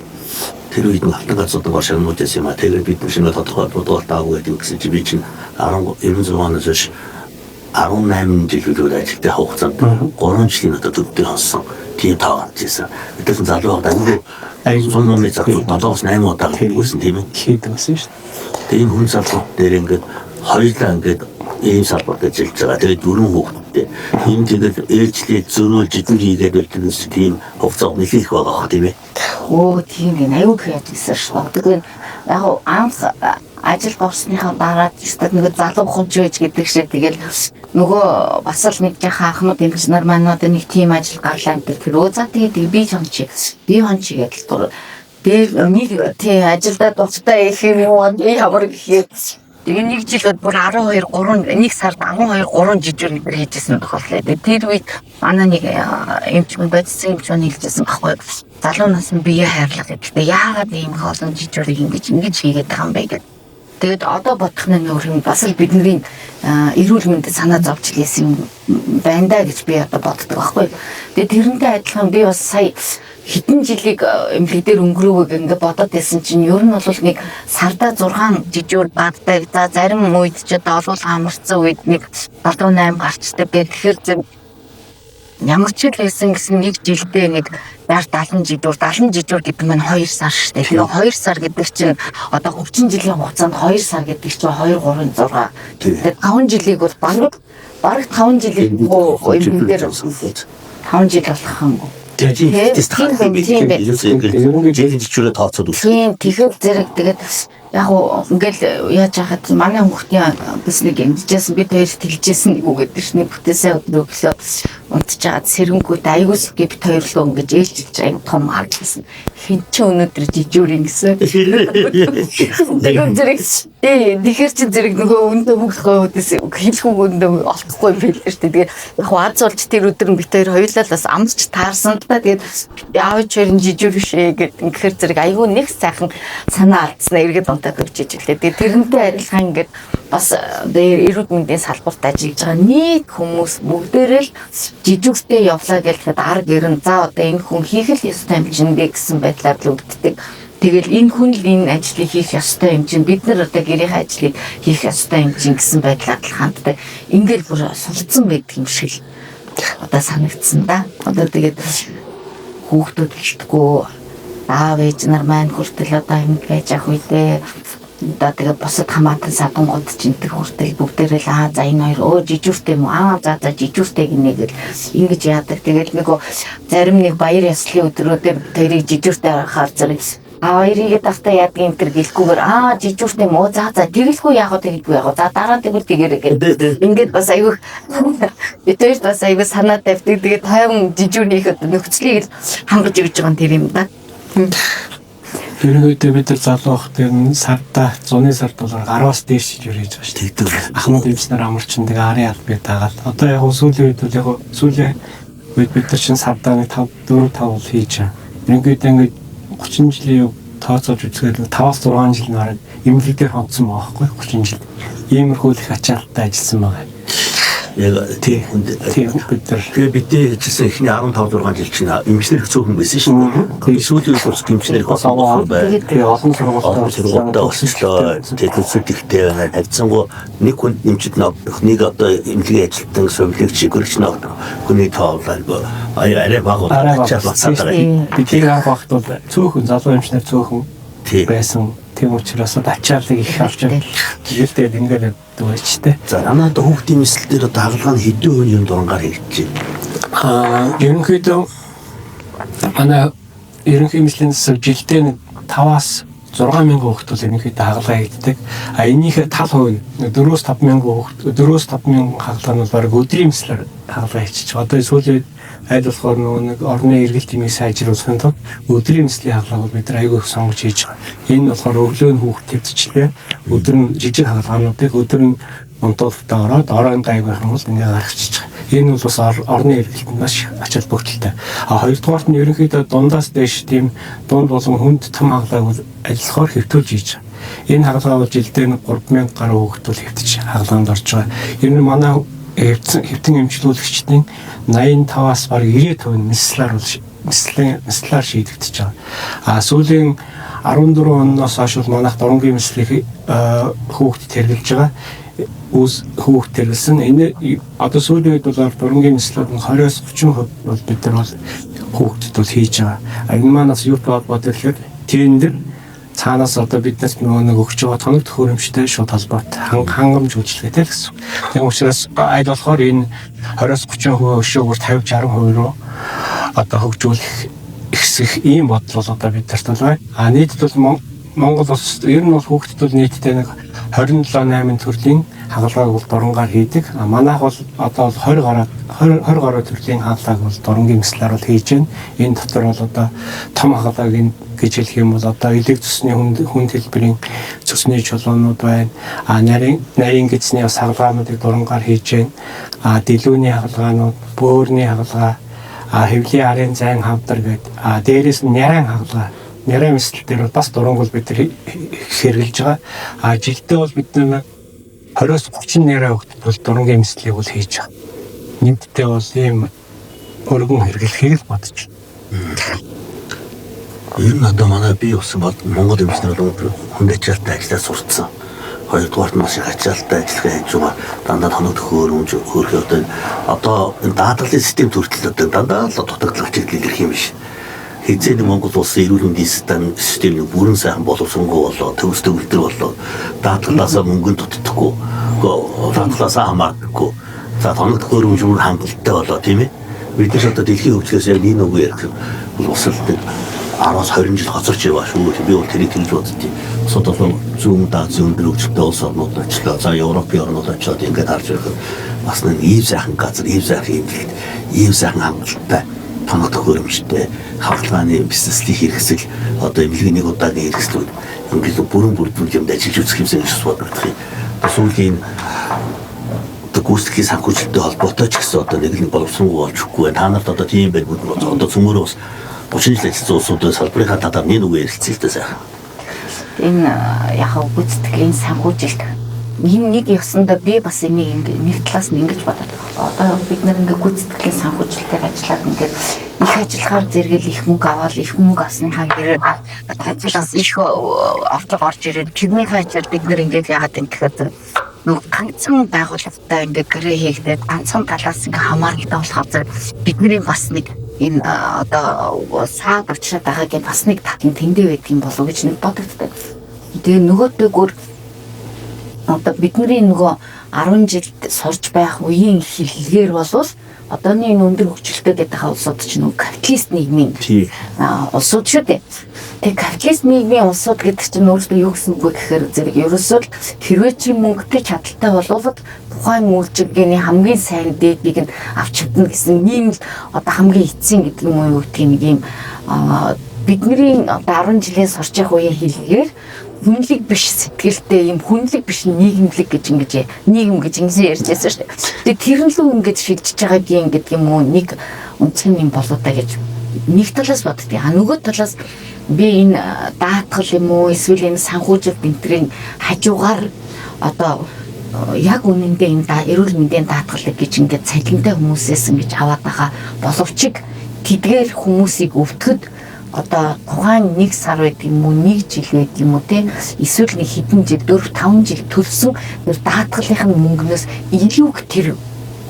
тэр үед нь хатан газруудаар шагнууд байсан юм а. Тэгээд бид шинэ тодорхой бодлого таагүй гэдэг гэсэн чи би чинь 96 оноос хойш 18 жил үйл ажиллагатай хугацаанд 3 жилийн одоо төвдөө хонсон. Тийм таагаад байсан. Бидээс залуу айгуу сонирхолтой цагт 7-8 удаа хийсэн тийм ээ. Хийдсэн шүү дээ. Тийм хүн салбар дээр ингээд хоёулаа ингээд ийм салбарт ажиллаж байгаа. Тэгээд 4 хүүхэдтэй. Энэ тэгээд ээлжлээд зөрөөлж идэл хийгээд үлдэнэс тийм хувцас нэлээх байгаа тийм ээ. Тийм гэн аюул хийжсэн шүү. Тэгээд яг анх ажил орсныхаа дараа тест нэг залуу хумч байж гэдэг шиг тэгэл нөгөө бас л нэг жаахан анхнууд эмч нар маань одоо нэг тийм ажил гарлаа гэдэг. Тэр за тэгээд би хончиг гэдэл тур. Дээр нэг тийм ажилдаа дуцтай их юм ямар гэхээр тэгээ нэг жил бүр 1 сард 12 3 жижиг нэр хийжсэн тохиолдол. Тэр үед манай нэг эмч бодсон эмч нь хэлжсэн баггүй. Залуу нас нь бие хайрлах гэдэг. Яагаад ийм хоолон жижигрийг ингэж хийгээд байгаа юм бэ гэдэг. Тэгээд одоо бодох нь өөр юм бас л бидний эрүүл мэндэд санаа зовж лээсэн байна да гэж би одоо боддог байхгүй. Тэгээд тэрнтэй адилхан би бас сая хэдэн жилиг эмнэлэг дээр өнгөрөөгөө ингээд бодоод байсан чинь ер нь бол нэг сарда 6 жижүүр бадтай за зарим үед ч одоо олуулга амарцсан үед нэг 78 гарчтай би тэгэхээр ямар ч л байсан гэсэн нэг жилдээ нэг 70 жижүүр гэдэг нь 2 сар шүү дээ. Тэгээ 2 сар гэдэг чинь одоо 30 жилийн хугацаанд 2 сар гэдэг чинь 2 3 6. Тэгээд 5 жилиг бол бараг 5 жилиг эмнэлэг дээр 5 жил болох юм. Тэгээд жижигчүүрээ тооцоод үз. Тийм тэгэхээр зэрэг тэгээд яг уу ингээл яаж яхад манай хүүхдийн бас нэг эмчжсэн бид хоёр тэлжсэн нэг үг гэдэг чинь бүтээсээ өдрөө өглөө унтчихад сэрэмгүүд аягуулс гэ бид хоёр л ингэж ээлжилж аяг том харагдсан. Хин ч өнөөдөр жижүүрийн гэсэн. Тэгээд зэрэг тэгэхээр чи зэрэг нөгөө өндөө хүүхдээс хэлэх үг өндөө олохгүй юм байл шүү дээ. Тэгээд яг аз болж тэр өдөр нь бид хоёр хоёулаа бас амсч таарсан та тэгээд яавч хоёрын жижүүр бишээ гэдэг ингээр зэрэг аягүй нэг сайхан санаа алдснаа эргээд өгч ижлээ. Тэгээд тэрнтэй адилхан ингээд бас эрүүл мэндийн салбарт ажиллаж байгаа нийт хүмүүс бүгдээрээ л жижигтэй явлаа гэхэд арга гэрэн за одоо энэ хүн хийх л ёстой юм чинь гэсэн байдлаар л өгддөг. Тэгэл энэ хүн л энэ ажлыг хийх ёстой юм чинь бид нар одоо гэрийн ажлыг хийх ёстой юм чинь гэсэн байдлаар л ханддаг. Ингээл бүр сулцсан байдаг юм шиг одоо санагдсан да. Одоо тэгээд хүүхдүүд гэлтгүү аав ээж нар маань хүртэл одоо ингэ байж ах үедээ одоо тэгээ босод хамаатан садангууд ч энэ төр хүртэл бүгдээрээ л за энэ хоёр жижүүртэй юм за жижүүртэй гинэ гэл ингэж яадаг. Тэгэл нөгөө зарим нэг баяр ёслолын өдрүүдээр тэрийг жижүүртэй харахаар зэрэг хоёрыг давтаа яадаг юм тэр гэлгүйгээр жижүүртэй юм за тэгэлгүй яах вэ тэгэлгүй яах вэ за дараа тэгвэл тэгэрэг гэл ингээд бас аягүй бидээс бас аягүй санаа тавьдаг. Тэгээд 50 жижүүрнийх нөхцөлийг хангаж өгч байгаа тэр юм да. Ерөнхийдөө бид нар залуу бах тэр сарда 100 сард бол гараас дээш жирэж байгаа шүү дээ. Ахмад эмчнэр амарчин тэгээ арын албыг дагаад одоо яг сүүлийн үед бол яг сүүлийн үед бид нар чинь сарда нэг 4 5 бол хийж байгаа. Ерөнхийдөө ингээд 30 жилийн тооцоолж үзэхээр 5-6 жил нарыг эмнэлэг дээр хонцсон байгаа байхгүй 30 жил. Иймэрхүү их ачаалттай ажилласан байгаа. Яг тийм бид нар тэгээ бидний хийсэн эхний 15 6 жил чинь эмчнэр цөөхөн байсан шүү дээ. Сүүлийн үед бас эмчнэр болсон байна. Тэгээ олон сургуультаа өсөлтөө техникүүд ихтэй байна. Тавьцсангүй нэг хүн эмчид нэг одоо эмнэлгийн ажилтан сувлэгч гэрч нэг хүний тоолол арай баг болчихсон бацаад байгаа. Бидний анх багт бол цөөхөн залуу эмчнэр цөөхөн байсан. Тийм учраас ачааллыг их авч тэгээд ингээд дүүчтэй. За манай одоо хүүхдийн мэслэл дээр одоо хагалгаа нь хэдэн үеийн дурангаар хэрэгжиж байна? Ерөнхийдөө манай ерөнхий мэслийн засаг жилдээ 5-аас 6,000 хүүхэд бол ерөнхийдөө хагалгаа хийдэг. Энийхээ тал хувь нь 4-5,000 хүүхэд 4-5,000 хагалгаа нь бол бараг өдрийн мэслэр хагалгаа хийчих. Одоо сүүлийн айл болохоор нэг орны эргэлт тэмийг сайжруулахын тулд өдрийн мэслийн хагалгааг бид нар аягүй их сонгож хийж байгаа. Энэ болохоор өглөө нь хүүхд төвчтэй өдөр нь жижиг хагалгаануудыг өдөр нь унтуулалтаа ороод оройн аягүй хүмүүс ингээ гаргачихж байгаа. Энэ бол бас орны эргэлтэнд маш ач холбогдолтой. Хоёрдугаарт нь ерөнхийдөө дундаас дээш тийм дунд болон хүнд том хагалгааг ажиллахаар хэвтүүлж хийж байгаа. Энэ хагалгаа бол жилдээ 3,000 гаруй хүүхд бол хэвтэж хагалгаанд орж байгаа. Ер нь манай хэвтэн эмчилүүлэгчдийн 85-аас бараг 90% нь мэслэлээр шийдэгдэж байгаа. Сүүлийн 14 оноос хойш бол манайх дурангийн мэслийг хүүхдэд хэрэгжилж байгаа. Хүүхд хэрэглэсэн. Энэ одоо сүүлийн үед бол дурангийн мэслүүд нь 20-30% бол бид нар бол хүүхдэд бол хийж байгаа. Энэ манаас юу бодож ирэхээр тийм дэр цаанаас одоо биднес нэг өгч байгаа тоног төхөөрөмжтэй шууд холбоотой хангамж үйлчлэгээтэй гэсэн. Тийм учраас айл болохоор энэ 20-30% өшөөгөр 50-60% руу одоо хөгжүүлэх ихсэх ийм бодол бол одоо бидэрт байна. Нийтэд бол Монгол улс ер нь бол хүүхдэд бол нийтдээ нэг 27-8 төрлийн хагалгааг бол дурангаар хийдэг. Манайх бол одоо 20 гаруй төрлийн хагалгааг бол дурангийн мэслээр бол хийж байна. Энэ дотор бол одоо том хагалгааг гэж хэлэх юм бол одоо элэг цусны хүнд хэлбэрийн цусны чулуунууд байна. Нарийн гэцний бас хагалгаануудыг дурангаар хийж байна. Дэлгүүрийн хагалгаанууд, бөөрийн хагалгаа, хэвлийн арын зайн хавдар гэдэг. Дээрээс нь нярайн хагалгаа няраа мэсэл дээр бас дурангуул бид нар хэрэгжилж байгаа. А жилдээ бол бид нар 20-30 няраа хөгтөд бол дурангийн мэслийг бол хийж байгаа. Нэмтдээ бол ийм өргөн хэрэглэхийг л бодож байна. Ер нь одоо манай би усан бол Монгол эмчнэр бол хүнд ачаалттай ажиллаж сурцсан. Хоёрдугаар нь маш их ачаалттай ажиллах хийж байгаа. Дандаа тоног төхөөрөмж хөөрхөө одоо энэ даатгалын систем төрөлтөл одоо дандаа л дутагдлагч илэрх юм биш. Хизээний Монгол улсын эрүүл мэндийн системийг бүрэн сайхан боловсронгуй болоо төвс төвлөр болоо даатгалаасаа мөнгөнд дутдаггүй. Даатгалаасаа хамаардаггүй. За тоног төхөөрөмж бүр хангалттай болоо тийм ээ. Бид нар одоо дэлхийн хөгжлөөс яг энэ үг ярих бол усалтай 10-20 жил хоцорч яваа шүү. Би бол тэрийг хэлж боддتي. Босод бол зүүн Дааз өндөр хөгжилтэй улс орнууд ажиллаа. За Европын орнууд очоод ингээд харж байхад бас нэг ийм сайхан газар, ийм сайхан имлэгт, ийм сайхан хангалттай тоног төхөөрөмжтэй хавтлагын бизнесийн хэрэгсэл одоо эмнэлгийн нэг удаагийн хэрэгслүүд ингээд бүрэн юмд ажиллаж үзэх юмсан гэж боддог юм. Сүүлийн гүйцэтгэхийн санхүүжилттэй холбоотой ч гэсэн одоо нэг боловсронгуй болж өгөхгүй байна. Та нарт одоо тийм байх бүгд одоо цөмөрөө бас 30 жил ажилласан улсуудаас салбарын талаар нэг үг ярилцъя л да сайхан. Энэ яг гүйцэтгэлийн санхүүжилт нэг ёсондоо би бас энийг нэг талаас нь ингэж бодоод одоо бид нар ингээ гүйцэтгэлийн санхүүжилтээр ажиллаад ингээд их ажиллахаар зэрэгэл их мөнгө аваад их мөнгө авсныхаа гэрээ ажиллаас их авдаг орж ирээд тэрний хажууд бид нар ингээд яагаад юм гэхээр нэг ганцхан байгууллагатай ингээд гэрээ хийхдээ ганцхан талаас ингээ хамааралтай болохоор бидний бас нэг энэ одоо саад авчираад байгаагийн бас нэг татан тэндээ байдаг юм болов гэж нэг бодогддог. Тэгээ нөгөөдгөр одоо бидний нөгөө 10 жилд сурч байх үеийн хэллэгээр болвол одооний энэ өндөр хөгжилтэй гэдэг улсууд ч нөгөө капиталист нийгмийн улсууд шүү дээ. Тэгээ капиталист нийгмийн улсууд гэдэг чинь өөрөөсөө юу гэсэн үг вэ гэхээр зэрэг ерөөсөө хэрвээ чи мөнгөтэй чадaltaй болвол тухайн үйлчилгээний хамгийн сайн дээдийг нь авч чадна гэсэн ийм л одоо хамгийн эцсийн гэдэг юм уу гэдэг нэг юм бидний одоо 10 жилийн сурч явах үеийн хэллэгээр хүнлэг биш сэтгэлтэй юм хүнлэг биш нийгэмлэг гэж ингэж нийгэм гэж ингэж ярьж байсан шүү дээ. Тэгээ тэр нь л ингэж шилжиж байгаагийн гэдэг юм уу нэг үнцэн юм болоо та гэж нэг талаас боддгийг. Нөгөө талаас би энэ даатгал юм уу эсвэл энэ санхүүжилт энтрийн хажуугаар одоо яг үнэндээ энэ эрүүл мэндийн даатгалыг гэж ингэж цалинтай хүмүүсээс ингэж аваад байгаа боловч тэдгээр хүмүүсийг өвтгöd одоо тухайн 1 сар байд юм уу 1 жил байд юм уу те эсвэл нэг хэдэн жил 4-5 жил төлсөн тэр даатгалын мөнгнөөс илүү их тэр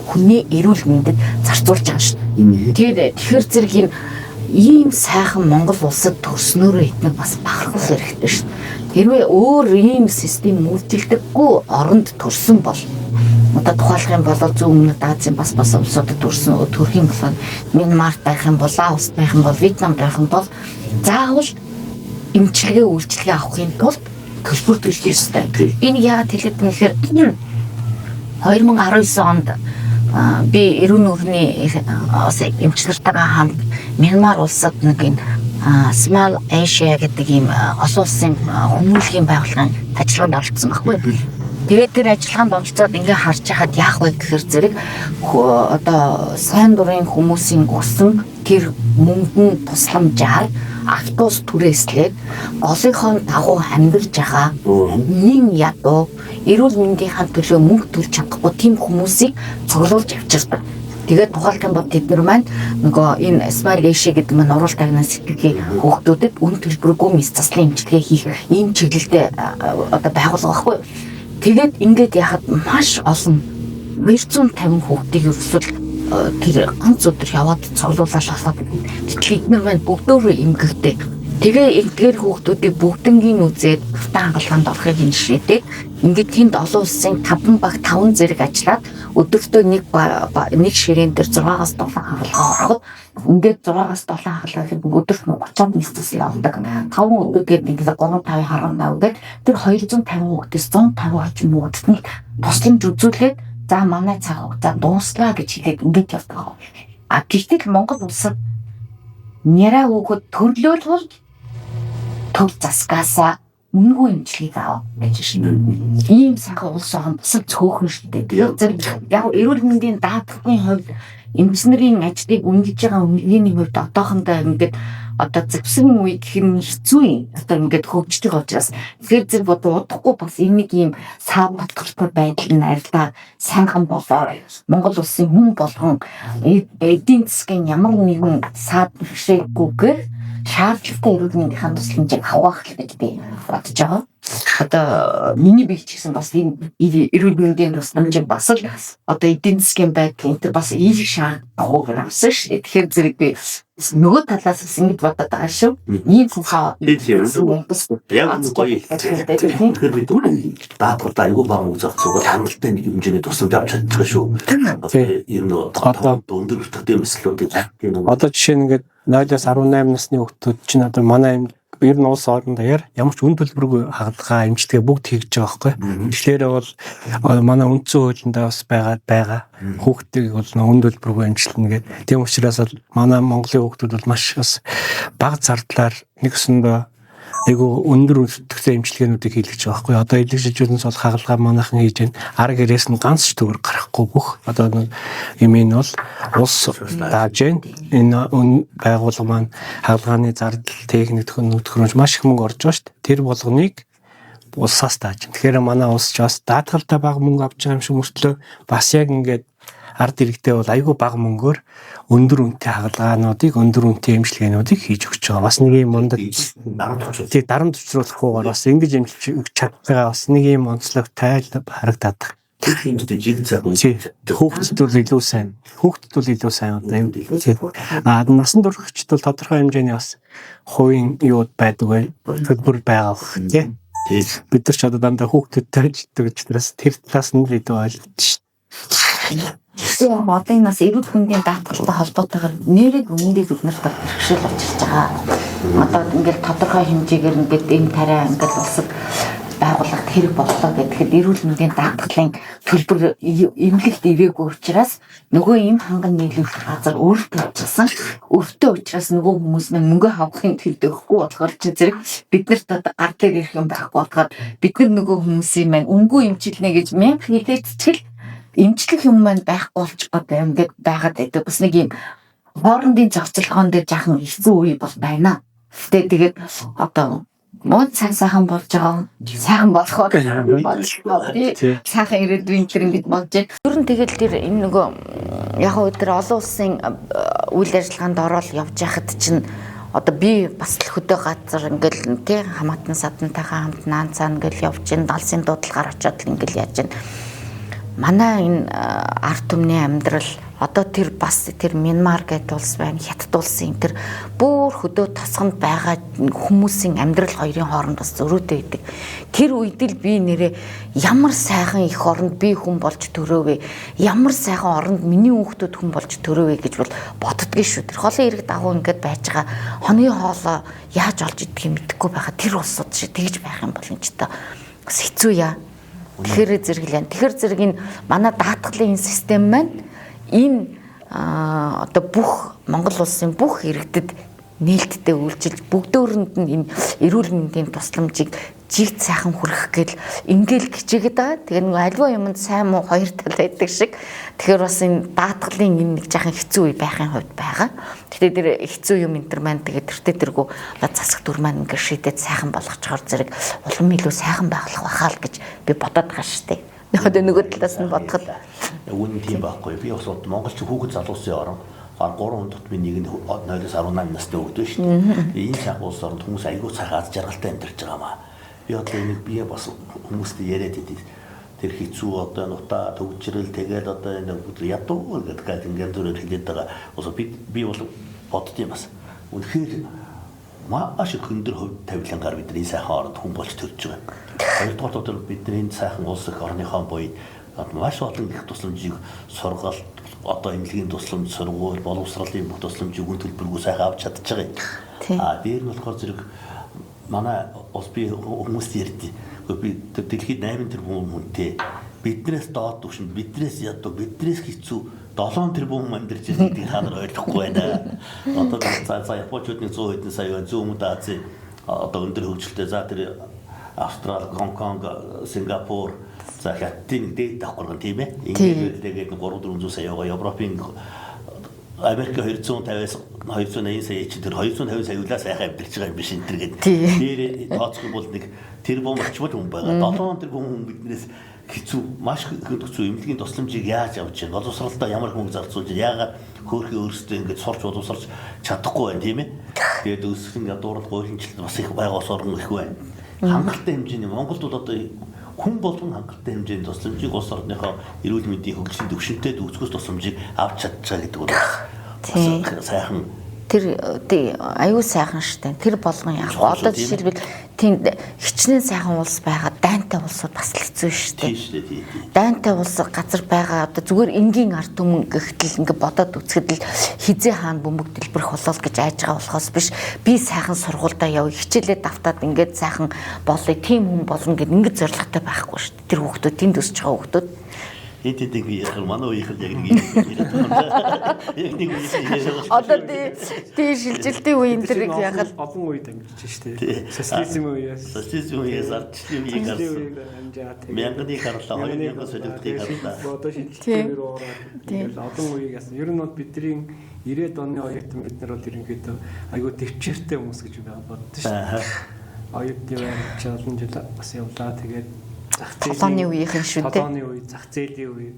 хүний эрүүл мэндэд зарцуулж байгаа шүү дээ. Тэгэхээр зэрэг ийм сайхан Монгол улсад төрснөөрөө эднэг бас бахархах хэрэгтэй шүү дээ. Хэрвээ өөр ийм систем үйлдэлдэггүй оронд төрсөн бол одоо тухайлах юм бол зүүн Азийн бас улсуудад төрсөн төрх юм бол Мянмарт байх юм бол Лаост байх юм бол Вьетнамд байх юм бол заавал эмчилгээ үйлчилгээ авахын тулд төлбөр төлөх ёстой. Энэ яагаад хэлээд юм гэхээр 2019 онд би эрүүл нүрийн эмчилгээтэйгээ хамт Мянмар улсад нэг энэ Small Asia гэдэг ийм олон улсын хүмүүнлэгийн байгууллагын ажиллагаанд оролцсон байхгүй. Тэгээд тэр ажиллагаанд оролцоод ингээ харж хахад яах вэ гэхээр зэрэг одоо сайн дурын хүмүүсийн өсөн тэр мөнгөн тусламжаар автобус түрээслээд голынхон дагуу амьдарч байгаа нин ядуу эрүүл мэндийн төлөө мөнгө төлж чадахгүй тийм хүмүүсийг цуглуулж авчирдаг. Тэгээд тухайлбал бод тэд нар маань нөгөө энэ Small Asia гэдэг маань уруул тагнаа сэтгэлийн хүүхдүүдэд үн төлбөргүй мэс заслын эмчилгээ хийх ийм чиглэлтэй одоо байгуулга байхгүй. Тэгээд ингээд яхад маш олон 250 хүүхдийг өсвөл тэр ганц өдөр яваад цуглуулаад шалгаад тэтгэл эднэр маань бүгдөө эмгэгтэй. Тэгээ эдгээр хүүхдүүдийг бүгднгийн үзээд автаа хангалгаанд орохыг хиншээдэг. Ингээд тэнд олон улсын 5 баг 5 зэрэг ажиллаад өдөртөө нэг ширээн дээр 6-аас 7 хангалгаа ороход ингээд 6-аас 7 хангалгааг өдөрт 30 месцэс явдаг. 5 өдөргээд ингээд 3-5 хараанаа үгээд тэр 250 хүүхдээс 150 орчим хүүхдийг тусламж үзүүлээд за манай цаг хугацаа дууслаа гэж хэлээд ингээд явдаг. А гэхдээ Монгол улсад няраа хүүхэд төрлөөлөл төл засгаасаа үнгүй эмчилгээг авах гэж шин. Ийм сайхан улс орн бусад цөөхөн шүү дээ. Зэрэг яг эрүүл мэндийн даатгалын хувьд эмчнэрийн ажлыг үнэлж байгаа үнэлгээний хувьд одоохондоо ингээд одоо зэвсэн үе гэх юм хэцүү юм. Одоо ингээд хөгждөг учраас тэгэхээр зэрэг одоо удахгүй бас энийг ийм сав батгалтай байдал нь арилда сайхан болоо. Монгол улсын хүн болгон эдийн засгийн ямар нэгэн саад бэрхшээлгүйгээр шаардлагатай эрүүл мэндийн тусламжийг авах гэж би бодож байгаа. Одоо миний бие ч гэсэн бас энэ эрүүл мэндийн тусламжийг бас л одоо эдийн засгийн байдал энэ бас их шаардлагатай авсан шүү дээ. Тэгэхээр зэрэг би нөгөө талаас бас ингэж бодоод байгаа шүү. Ийм хаа яг нэг гоё. Тэгэхээр бид даатгалд айгүй баг үзэх зүгээр хангалттай нэг хэмжээний тусламж авч чадж байгаа шүү. Ер нь одоо өндөр бүтээгдэхүүн мэслүүдийг одоо жишээ нь ингээд 0-18 насны хүүхдүүд чинь одоо манай ер нь улс орон даяар ямар ч үн төлбөргүй хагалгаа эмчилгээ бүгд хийж байгаа байхгүй. Тэгэхээр бол манай үндсэн хуулиндаа бас байгаа. Хүүхдийг бол үн төлбөргүй эмчилнэ гэдэг. Тийм учраас манай Монголын хүүхдүүд бол маш бас бага зардлаар нэгсэндээ айгу өндөр үнэтэй эмчилгээнүүдийг хийлгэж байгаа байхгүй. Одоо илэршижүүлнээс бол хагалгаа манайхан хийж байна. Арга гэрээс нь ганц ч төгрөг гарахгүй бүх. Одоо юм энэ бол улс дааж байна. Энэ байгууллага маань хагалгааны зардал, техник нөхцөлөж маш их мөнгө орж байгаа шүү дээ. Тэр болгоныг улсаас дааж байна. Тэгэхээр манай улс ч бас даатгалтай бага мөнгө авч байгаа юм шиг мөртлөө бас яг ингээд ард иргэдээ бол айгүй бага мөнгөөр өндөр үнэтэй хагалгаануудыг, өндөр үнэтэй эмчилгээнүүдийг хийж өгч байгаа. Бас нэг юм мундаг дарамт төвчрүүлэхгүйгээр бас ингэж эмчилж чадгаа бас нэг юм онцлогтой харагдаад байна. Техниктэй жиг цаг хүүхдэд бол илүү сайн. Хүүхдэд бол илүү сайн одоо юм. Насан туршид бол тодорхой хэмжээний бас хувийн юуд байдаг төлбөр байгаа тийм. Бид нар ч одоо дандаа хүүхдэдтэй ажилладаг учраас тэр талаас нь л илүү ойлгож байна. Тийм одоо энэ бас эрүүл мэндийн даатгалтай холбоотойгоор нэрийг өмнөдөө бид нарт бэрхшээл училж байгаа. Одоо ингээд тодорхой хэмжээгээр ингээд энэ тариа ингээд улсад байгууллагт хэрэг боллоо гэхэд эрүүл мэндийн даатгалын төлбөр эмнэлэгт ивээгүй учраас нөгөө им ханган нийлүүлэх газар өөртөө авчихсан. Өвтөө учраас нөгөө хүмүүс маань мөнгө хавахын төлд өгөхгүй болохоор ч зэрэг биднэрт одоо гар дээр ирэх юм байхгүй болохоор бид нар нөгөө хүмүүсийн маань өнгөө эмчилнэ гэж мянга хэлээд чил эмчлэх юм маань байхгүй болчих гэдэг юм гээд байгаад байдаг. Бас нэг юм хоорондын зохицолгоон дээр жаахан хэцүү үе бол байна. Тэгээд одоо мод сайхан болж байгаа. Сайхан болох уу? Сайхан ирээдүйн тэр ингэж болж байна. Ер нь тэгэл тэр энэ нөгөө яг уу тэр олон улсын үйл ажиллагаанд ороод явж байхад чинь одоо би бас л хөдөө газар ингээл тий хамаатан садантайхаа хамт наан цаана ингээл явж ин далсын дуудлагаар очиод л ингээл яаж байна. Манай энэ ард түмний амьдрал одоо тэр бас тэр Мянмар гэдэг улс байна, Хятад улсын тэр бүр хөдөө тосгонд байгаа хүмүүсийн амьдрал хоёрын хооронд бас зөрүүтэй байдаг. Тэр үед л би нэрээ ямар сайхан их оронд би хүн болж төрөөвэ, ямар сайхан оронд миний хүүхдүүд хүн болж төрөөвэ гэж бол боддгийн шүү. Тэр холын ирэг дагуу ингээд байж байгаа хоногийн хоолоо яаж олж идэх юм мэдэхгүй байгаа тэр улсууд шиг тэгж байх юм бол энэ ч та бас хэцүү яа. Тэгэхээр зэрэглэн. Тэгэхээр зэрэг энэ манай даатгалын систем маань энэ одоо бүх Монгол улсын бүх иргэдэд нээлттэй үйлчилж бүгдөөрэнд нь энэ эрүүл мэндийн тусламжийг жигт сайхан хүргэх гээл ингээл хичээгээд байгаа. Тэгэхээр нэг альва юмд сайн муу хоёр тал байдаг шиг. Тэгэхээр бас энэ даатгалын энэ нэг жаахан хэцүү үе байхын хувьд байгаа. Тэгэхээр тэр хэцүү юм энэ төр маань тэгээд тэртээ тэргүү засах дүр маань ингээд шийдээд сайхан болгочхоор зэрэг улам илүү сайхан байх байхаа л гэж би бодоод байгаа шүү дээ. Нөгөө талаас нь бодоход үн тийм байхгүй. Би бас монголч хүүхэд залуусын орон 3 хүнд би нэг нь 0-18 настай хүүхэд шүү дээ. Энэ цаг улс оронд хүмүүс айгүй цаах аз жаргалтай амьдарч байгаа маа. Би одоо энийг бие бас хүмүүстэй яриад идэв. Тэр хэцүү одоо нутаа төгжрэл тэгээд одоо энэ ядуу гэдэг ингээд зүрээр хэлээд байгаа. Би бол боддtiin бас. Үнэхээр маш их өндөр хувь тавилангаар бидний сайхан оронд хүн болж төрж байгаа. Хоёрдугаар бидний сайхан улс их орныхон буй маш олон их тусламжийг сургалт одоо эмнэлгийн тусламж, сургууль, боловсролын бүх тусламжийг үн төлбөргүй сайхан авч чадж байгаа юм. Дээр нь болохоор зэрэг манай улс би хүмүүст ярьдیں۔ Би дэлхийд 8 тэрбум хүнтэй биднээс доод түвшинд биднээс ядуу биднээс хэцүү 7 тэрбум амьдарч байгааг та нар ойлгохгүй байна. Одоо за японочдын 100 хэдэн сая зүүн Азийн одоо өндөр хөгжилтэй за тэр Австрали, Гонконг, Сингапур за хятадын дээд давхарган тийм ээ. Ингээд тэгээд 300-400 сая яваа Европын Америк 250-аас 280 сая чинь тэр 250 сая сайхан амьдарч байгаа юм биш энэ төр гэдэг. Тэр тооцох юм бол нэг тэр бом очмол хүн байгаа. 7 тэр хүн биднээс хэцүү маш хэцүү эмнэлгийн тусламжийг яаж авч чинь боловсролтой ямар хүн зарцуулж яагаад хөөрхий өөрсдөө ингэж сурч боловсролж чадахгүй байна тийм ээ. Тэгээд өсгөн ядуурал гуйланчлал бас их байгаас орон их байна. Хангалттай хэмжээний Монголд бол одоо хүн болгон хангалттай хэмжээний тусламжийг улс орныхоо эрүүл мэндийн хөгжлийн төвшөнтэй дүүцгээс тусламжийг авч чадчихаа гэдэг бол сайхан тэр аюу сайхан штэ тэр болгон яг одоо жишээлбэл тийм хичнээн сайхан улс байгаа дайнтай улсууд бас л хэцүү штэ. Дайнтай улс газар байгаа одоо зүгээр энгийн ард түмэн гэхтэл ингээ бодоод үзэхэд л хизээ хаана бөмбөг дэлбэрэх болол гэж айж байгаа болохоос биш би сайхан сургуультай явъя хичээлээ давтаад ингээд сайхан болъё тийм хүн болно гэд ингээд зорилготой байхгүй штэ. Тэр хүүхдүүд тэнд өсөж байгаа хүүхдүүд эддэг яг манай үеийн яг нэг одоо тий шилжилтийн үеийн тэр яг олон үед амьдч штэ. Социализм үеэс ардчлалын үеийг харсан. Мянганы харлаа 2000 солигдтыг харлаа. Одоо шилжилтээр ороод олон үеийг яасан. Ер нь бол бидний 90-ад оны оюутан бид нар бол ерөнхийдөө айгүй төвчээртэй хүмүүс гэж боддоо штэ. Оюутны байр олон жил бас явлаа тэгээд Толооны үеийнхэн шүү дээ. Толооны үе, зах зээлийн үе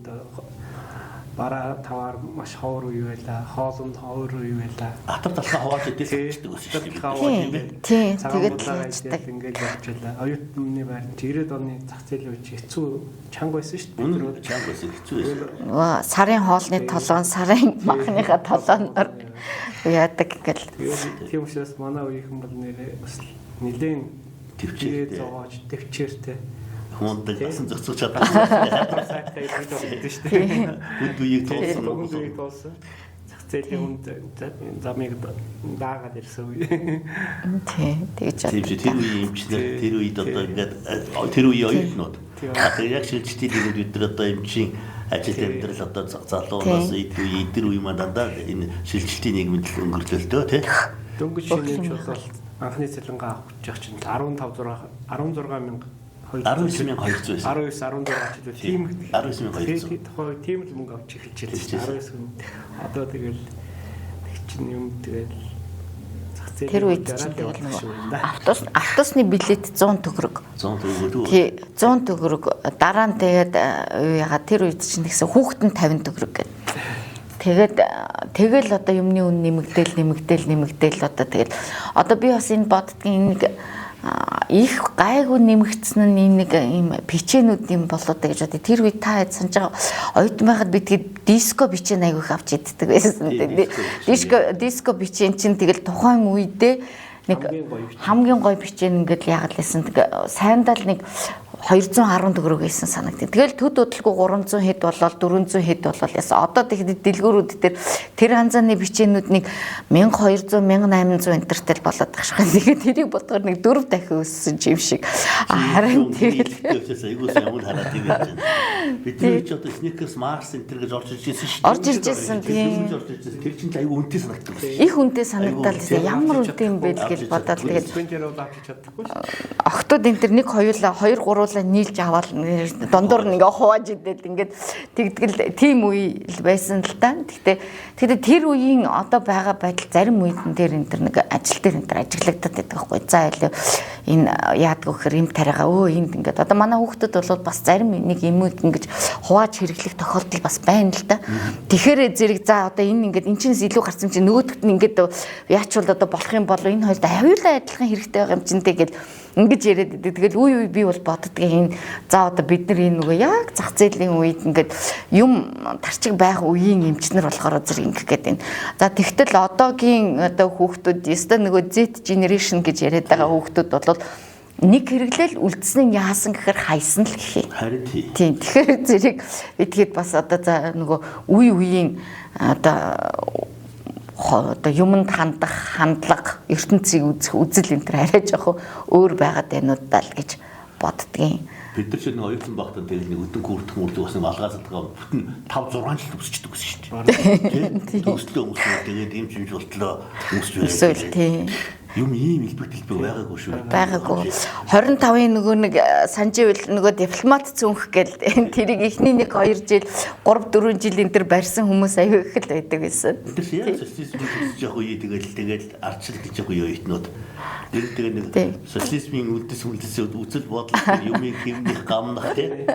бараа таваар маш ховор үе байлаа. Хоолнд ховор үе байлаа. Атар талхаа хаваач идэх гэдэг үс шүү дээ. Тийм. Тэгээд яачдаг. Ингээд явж байлаа. Оюутны байр 90-ад оны зах зээлийн үе хэцүү чанга байсан шүү дээ. Өнөр чанга байсан хэцүү байсан. Сарын хоолны толоон, сарын махныхаа толооноор яадаг гэл. Тийм учраас манай үеийнхэн бол нэрээ бас нэлээд төвчээртэй зоож төвчээртэй хүндэг басан зөксөж чадсан. Сайтай ирээд байдаг шүү дээ. Үд үеийг тоосон. Зах зээлийн хүнд замыг даагаад ирсэн үе. Тийм, тэгж байна. Тэр үеийн эмчнэр тэр үед одоо ингээд тэр үеийн оюутнууд. Одоо яг шилжилтийн үед бид одоо эмчийн ажил амьдрал одоо залуунаас эдгээр үе маань дандаа энэ шилжилтийн нийгэмд өнгөрлөлтөө тий. Дөнгөж шинэж бол анхны цалингаа авах гэж чинь 16 мянга 19200 байсан. 19 16 жил тийм 19200. Тухай тийм л мөнгө авч эхэлж байлаа. 19 хүн. Одоо тэгэл чинь юм тэгэл зах зээл тэр үед чинь тэгэл нөгөө автобусны билет 100 төгрөг. 100 төгрөг. Тий 100 төгрөг. Дараа нь тэгээд яга тэр үед чинь тэгсэн хүүхэд нь 50 төгрөг гэдэг. Тэгэл одоо юмны үн нэмэгдээл одоо тэгэл одоо би бас энэ боддгийн нэг их гайгүй нэмэгдсэн нь нэг юм бичээнүүд юм болоод гэж бодъё. Тэр үед та санаж байгаа оюутан байхад би тэгээд диско бичээн айгүйх авч иддэг байсан. Диско бичээн чинь тэгэл тухайн үедээ нэг хамгийн гоё бичээн ингээд яагаад лсэн сайндаа л нэг 210 төгрөг байсан санагдав. Тэгэл төд удалгүй 300 хэд болоод 400 хэд болоод яасан. Одоо тэгэхэд дэлгүүрүүд тэр ханзааны бичээнүүд нэг 1200 1800 энтертэл болоод байгаа шүү. Тэгээд тэрийг бодгоор нэг 4 дахин өссөн юм шиг. Харин тэгэл айгуу сайн үл хараад тийм байна. Бид ч одоо Snickers Mars Center гэж орж ирж байсан шүү. Орж ирж байсан тийм. Тэр чинь айгуу үнэтэй санагдав. Их үнэтэй санагдал ямар үнэтэй юм бэ гэж бодоод тэгээд охтууд энэ нэг хоёулаа 2 3 нийлж аваад дондор нэгээ хувааж идэл ингээд тэгдэл тийм үе л байсан л та. Тэгтээ тэр үеийн одоо байгаа байдал зарим үеийн дээр энэ нэг ажил дээр энэ ажиглагдаад байдаг байхгүй. За илүү энэ яадаг вөхөр юм тариагаа энд ингээд одоо манай хүүхдүүд бол бас зарим нэг юмуд ингэж хувааж хэрэглэх тохиолдол бас байна л да. Тэгэхээр зэрэг за одоо энэ ингээд эн чинээс илүү гарсан чинь нөгөөдөгт нь ингээд яачвал одоо болох юм бол энэ хоёрт аюулаа адилхан хэрэгтэй байгаа юм чинь тэгээд ингэж яриад идэв. Тэгэл үе би бол боддгийн энэ за одоо бид нар энэ нөгөө яг зах зээлийн үед ингээд юм тарчиг байх үеийн эмчнэр болохоор зэрэг ингэх гээд байна. За тэгтэл одоогийн одоо хүүхдүүд ёстой нөгөө Z generation гэж яриад байгаа хүүхдүүд бол нэг хэрэглэл үлдсэн нь яасан гэхээр хайсан л гэхээ. Харин тийм. Тэгэхээр зэрэг итгэхэд бас одоо за нөгөө үе үеийн одоо юмд хандах хандлага ертөнцийг үзэх үзэл энэ төр арай жоох өөр байгаад байна уу даа л гэж боддгийн. Бид нар чинь оюутан багтаа тэгэл нэг өдөн хүрдэх мөрдөг бас нэг алгаазадгаа бүтэн 5 6 жил өсчдөг гэсэн шүү дээ. Тийм. Өслөө тэгээд юм чимж болтлоо өсч байсан. Тийм. Юм ийм илбэгдэлбэг байгаагүй шүү. Байгаагүй. 25-ын нөгөө нэг санживэл нөгөө дипломат цүнх гэл тэрийг эхний 1-2 жил 3-4 жил энэ төр барьсан хүмүүс аягүй их л байдаг байсан. Тэр яг социализм гэж яг үе тэгэл ардчил гэж яг үе оюутнууд тэгээ нэг социализмын үлдэс үзэл бодол юмыг хэмнэх гамнах тийм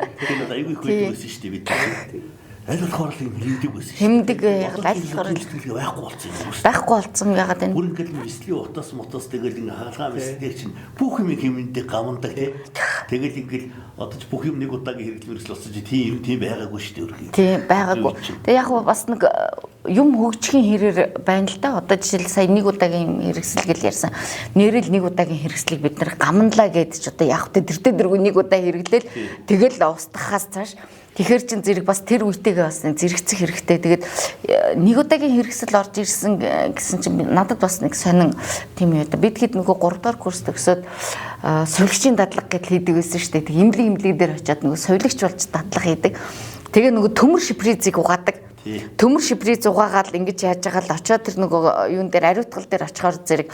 аягүй их байсан шүү дээ бид. Аль болохоор л юм хэмдэг байсан. Хэмдэг яг аль болохоор байхгүй болсон юм. Байхгүй болсон ягаад энэ. Бүр ингээд вислийн утас мотос тэгэл ингээ хаалгаа вислийг чинь бүх юм хэмндэг гамндаг тийм. Тэгэл ингээд одоо ч бүх юм нэг удаагийн хэрэглэмэрс болсон чи тийм байгаагүй шүү дээ. Тийм байгаагүй. Тэгээ яг бас нэг юм хөгжихийн хэрээр байна л да. Одоо жишээл сая нэг удаагийн хэрэгсэл гэл ярьсан. Нэрэл нэг удаагийн хэрэгслийг бид нар гамнлаа гэдэг чи одоо яг тэ тэр дөрөв нэг удаа хэрэглээл тэгэл устгахаас цааш тэгэхэр чин зэрэг бас тэр үетэйгээ бас зэрэгцэх хэрэгтэй. Тэгээд нэг удаагийн хэрэгсэл орж ирсэн гэсэн чинь надад бас нэг сонин тийм юм. Бид хэд нөгөө 3 дахь курс төгсөөд сувилагчийн дадлага гэдэл хийдэг байсан шүү дээ. Тэг имлэг дээр очиад нөгөө сувилагч болж дадлага хийдэг. Тэгээ нөгөө төмөр шипризийг угаадаг. Төмөр шиприз угаагаад ингэж яаж байгаа л очиод тэр нөгөө юун дээр ариутгал дээр очихоор зэрэг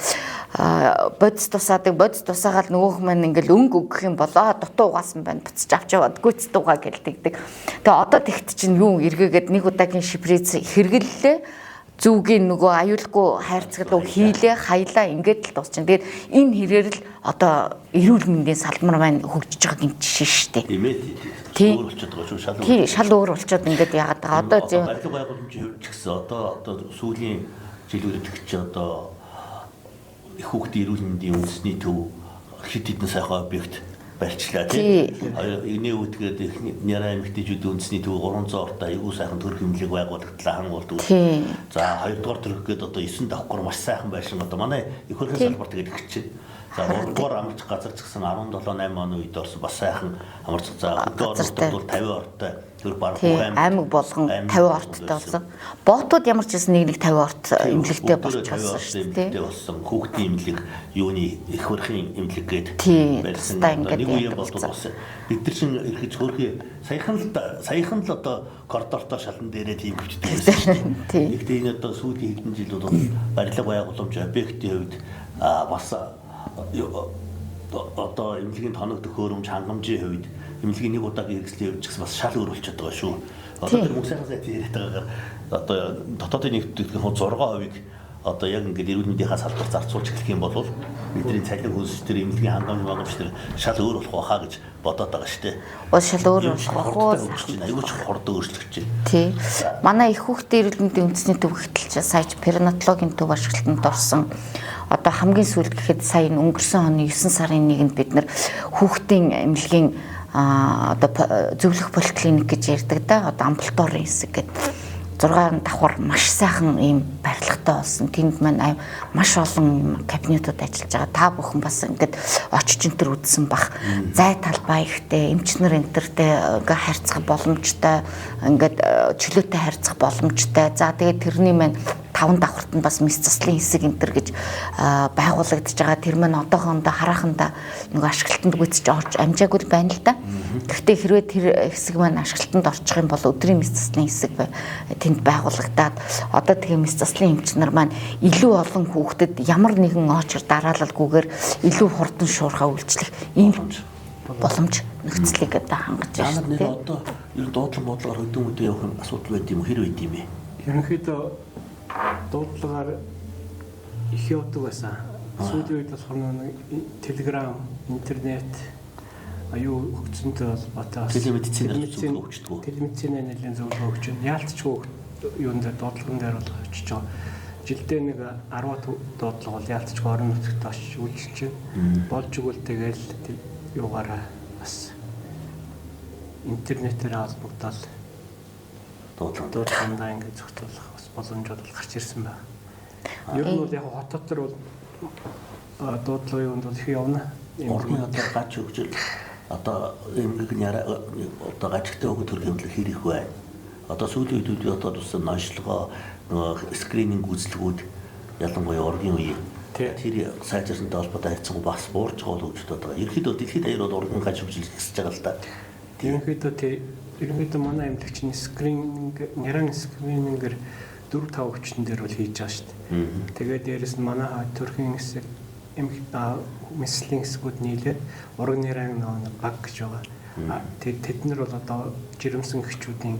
бодис тусаадаг. Бодис тусаагаад нөгөөх маань ингээл өнгө өгөх юм болоо дутуу угаасан байна. Буцаж авч яваад гүйц дуугаа гэлдэгдэг. Тэгээ одоо тэгт чинь юу эргээгээд нэг удаагийн шиприз хэрэглэлээ. Зүгийн нөгөө аюулгүй хайрцагт хийлээ хаялаа ингээд л дуусчихна. Тэгээд энэ хэрээр л одоо эрүүл мэндийн салбар маань хөгжиж байгаа юм жишээ шүү дээ. Тийм ээ. Өөр болчиход байгаа шүү шал. Тийм шал өөр болчиход ингээд яагаад байгаа. Одоо барилга байгууламжийн хувьд ч гэсэн одоо сүүлийн жилүүдэд ч одоо их хүүхдийн эрүүл мэндийн үндэсний төв хэд хэдэн сайхан объект барьчлаа тийм. Эний үдгээд их няраа эмэгтэйчүүд үндэсний төв 300 ортой аюул сайхан төрх хэмжээг байгуулагдлаа хангуулт үүс. За 2 дугаар төрх гээд одоо 9 давхар маш сайхан байшин одоо манай их хурлын салбар тэгээд их чинь. За 3 дугаар амарч газар ч гэсэн 17-8 оны үед орсон бас сайхан амарч за хөдөө орнууд 50 ортой төр баг аймаг болгон 50 орттой болсон. Боотууд ямар ч гэсэн нэг 50 орт эмнэлэгтэй болчихсон шүү дээ. Эмнэлэгтэй болсон. Хүүхдийн эмнэлэг, юуны их хурлын эмнэлэг гээд байсан. Нэг үеийн болдог болсон. Бид нар чинь эргэж хөрхий саяхан л одоо коридортой шалан дээрээ тийм хөвчдөг байсан шүү дээ. Гэхдээ энэ одоо сүүлийн хэдэн жил бол барилга байгууламж объектийн хувьд бас одоо эмнэлгийн тоног төхөөрөмж хангамжийн хувьд эмнэлгийн нэг удаагийн хэрэгслийн хувьд ч гэсэн бас шал өөр болчиход байгаа шүү. Одоо тэр мөнгө сайхан сайт яриад байгаагаар одоо дотоодын нэгтгэхийн 6% одоо яг ингээд эрүүл мэндийнхаа салбар зарцуулж эхлэх юм бол бидний цалин хөлс төр эмнэлгийн хангамж магамж төр шал өөр болох байхаа гэж бодоод байгаа шүү дээ. Шал өөр болох уу? Аюулч хордоо өөрчлөгдөж байна. Тий. Манай их хүүхдийн эрүүл мэндийн үндэсний төв хөтөлч саяж перинатологийн төв ашиглалтанд орсон. Одоо хамгийн сүүлд гэхэд сая өнгөрсөн оны 9 сарын 1-нд бид нар хүүхдийн эмнэлгийн одоо зөвлөх поликлиник гэж ярьдаг да. Одоо амбулаторийн хэсэг гэдэг 6 давхар маш сайхан ийм барилгатай болсон. Тэнд маань маш олон кабинетууд ажиллаж байгаа. Та бүхэн бас ингээд очиж энтер үзсэн бах. Зай талбай ихтэй, эмчнэр энтертэй ингээ харьцах боломжтой, ингээд чөлөөтэй харьцах боломжтой. За тэгээд тэрний маань 5 давхарт нь бас мис заслын хэсэг энтер гэж байгуулагдаж байгаа. Тэр маань одоохондоо хараханда нөгөө ашиглалтанд гүйцэж орж амжаагүй байна л да. Гэхдээ хэрвээ тэр хэсэг маань ашиглалтанд орчих юм бол өдрийн мис заслын хэсэг тэнд байгуулагдаад одоо тэгээ мис заслын эмчнэр маань илүү олон хүүхдэд ямар нэгэн очор дараалалгүйгээр илүү хурдан шуурхаа үйлчлэх ийм боломж нөхцөлийг одоо хангаж байна. Нэр одоо ер нь дуудлага бодлогоор хөдөө мөдөө явах асуудал байд юм уу? Хэр байд юм бэ? Ерөнхийдөө дуудлагаар их явдаг байсан. Сүүлийн үед болохоор нэг телеграм, интернет аюу хөгжсөнтэй холбоотой телемедицинээр зөвлөгөө өгчдөг. Телемедицинээр нэлийн зөвлөгөө өгч байна. Яалтчгүй юунд дээр дуудлагын дээр бол очиж байгаа. Жилдээ нэг 10 дуудлага бол яалтчгүй орон нутагт очиж үйлчилж байна. Болж игэл тэгэл юугаараа бас интернетээр холбогдоод дуудлагандаа ингэ зохицуулах бас боломжууд бол гарч ирсэн байна. Ер нь бол яг хотод төр бол дуудлагын юунд бол их явна. Орны одоо гач хөгжил одоо эмгэг няра одоо гажигтай өгөх төр хэмжээ хэрэг байна. Одоо сүүлийн үед одоо туссан ночлогоо нөгөө скрининг үзлэгүүд ялангуяа оргийн үеийн тэр сайжирсантай холбоотой хайцсан бас буурж байгаа л хөгжөд байгаа. Ерөнхийдөө дэлхийд даяар бол оргийн гаж хөгжил ихсэж байгаа л да. Ерөнхийдөө манай эмнэлэгчний скрининг няран скринингээр 4-5 хүчин дээр бол хийж байгаа шүү дээ. Тэгээд дээрэс нь манай төрхийн хэсэг мэслийн хэсгүүд нийлээд ураг нэрэн нэг баг гэж байгаа. Тэд нар бол одоо жирэмсэн гэгчүүдийн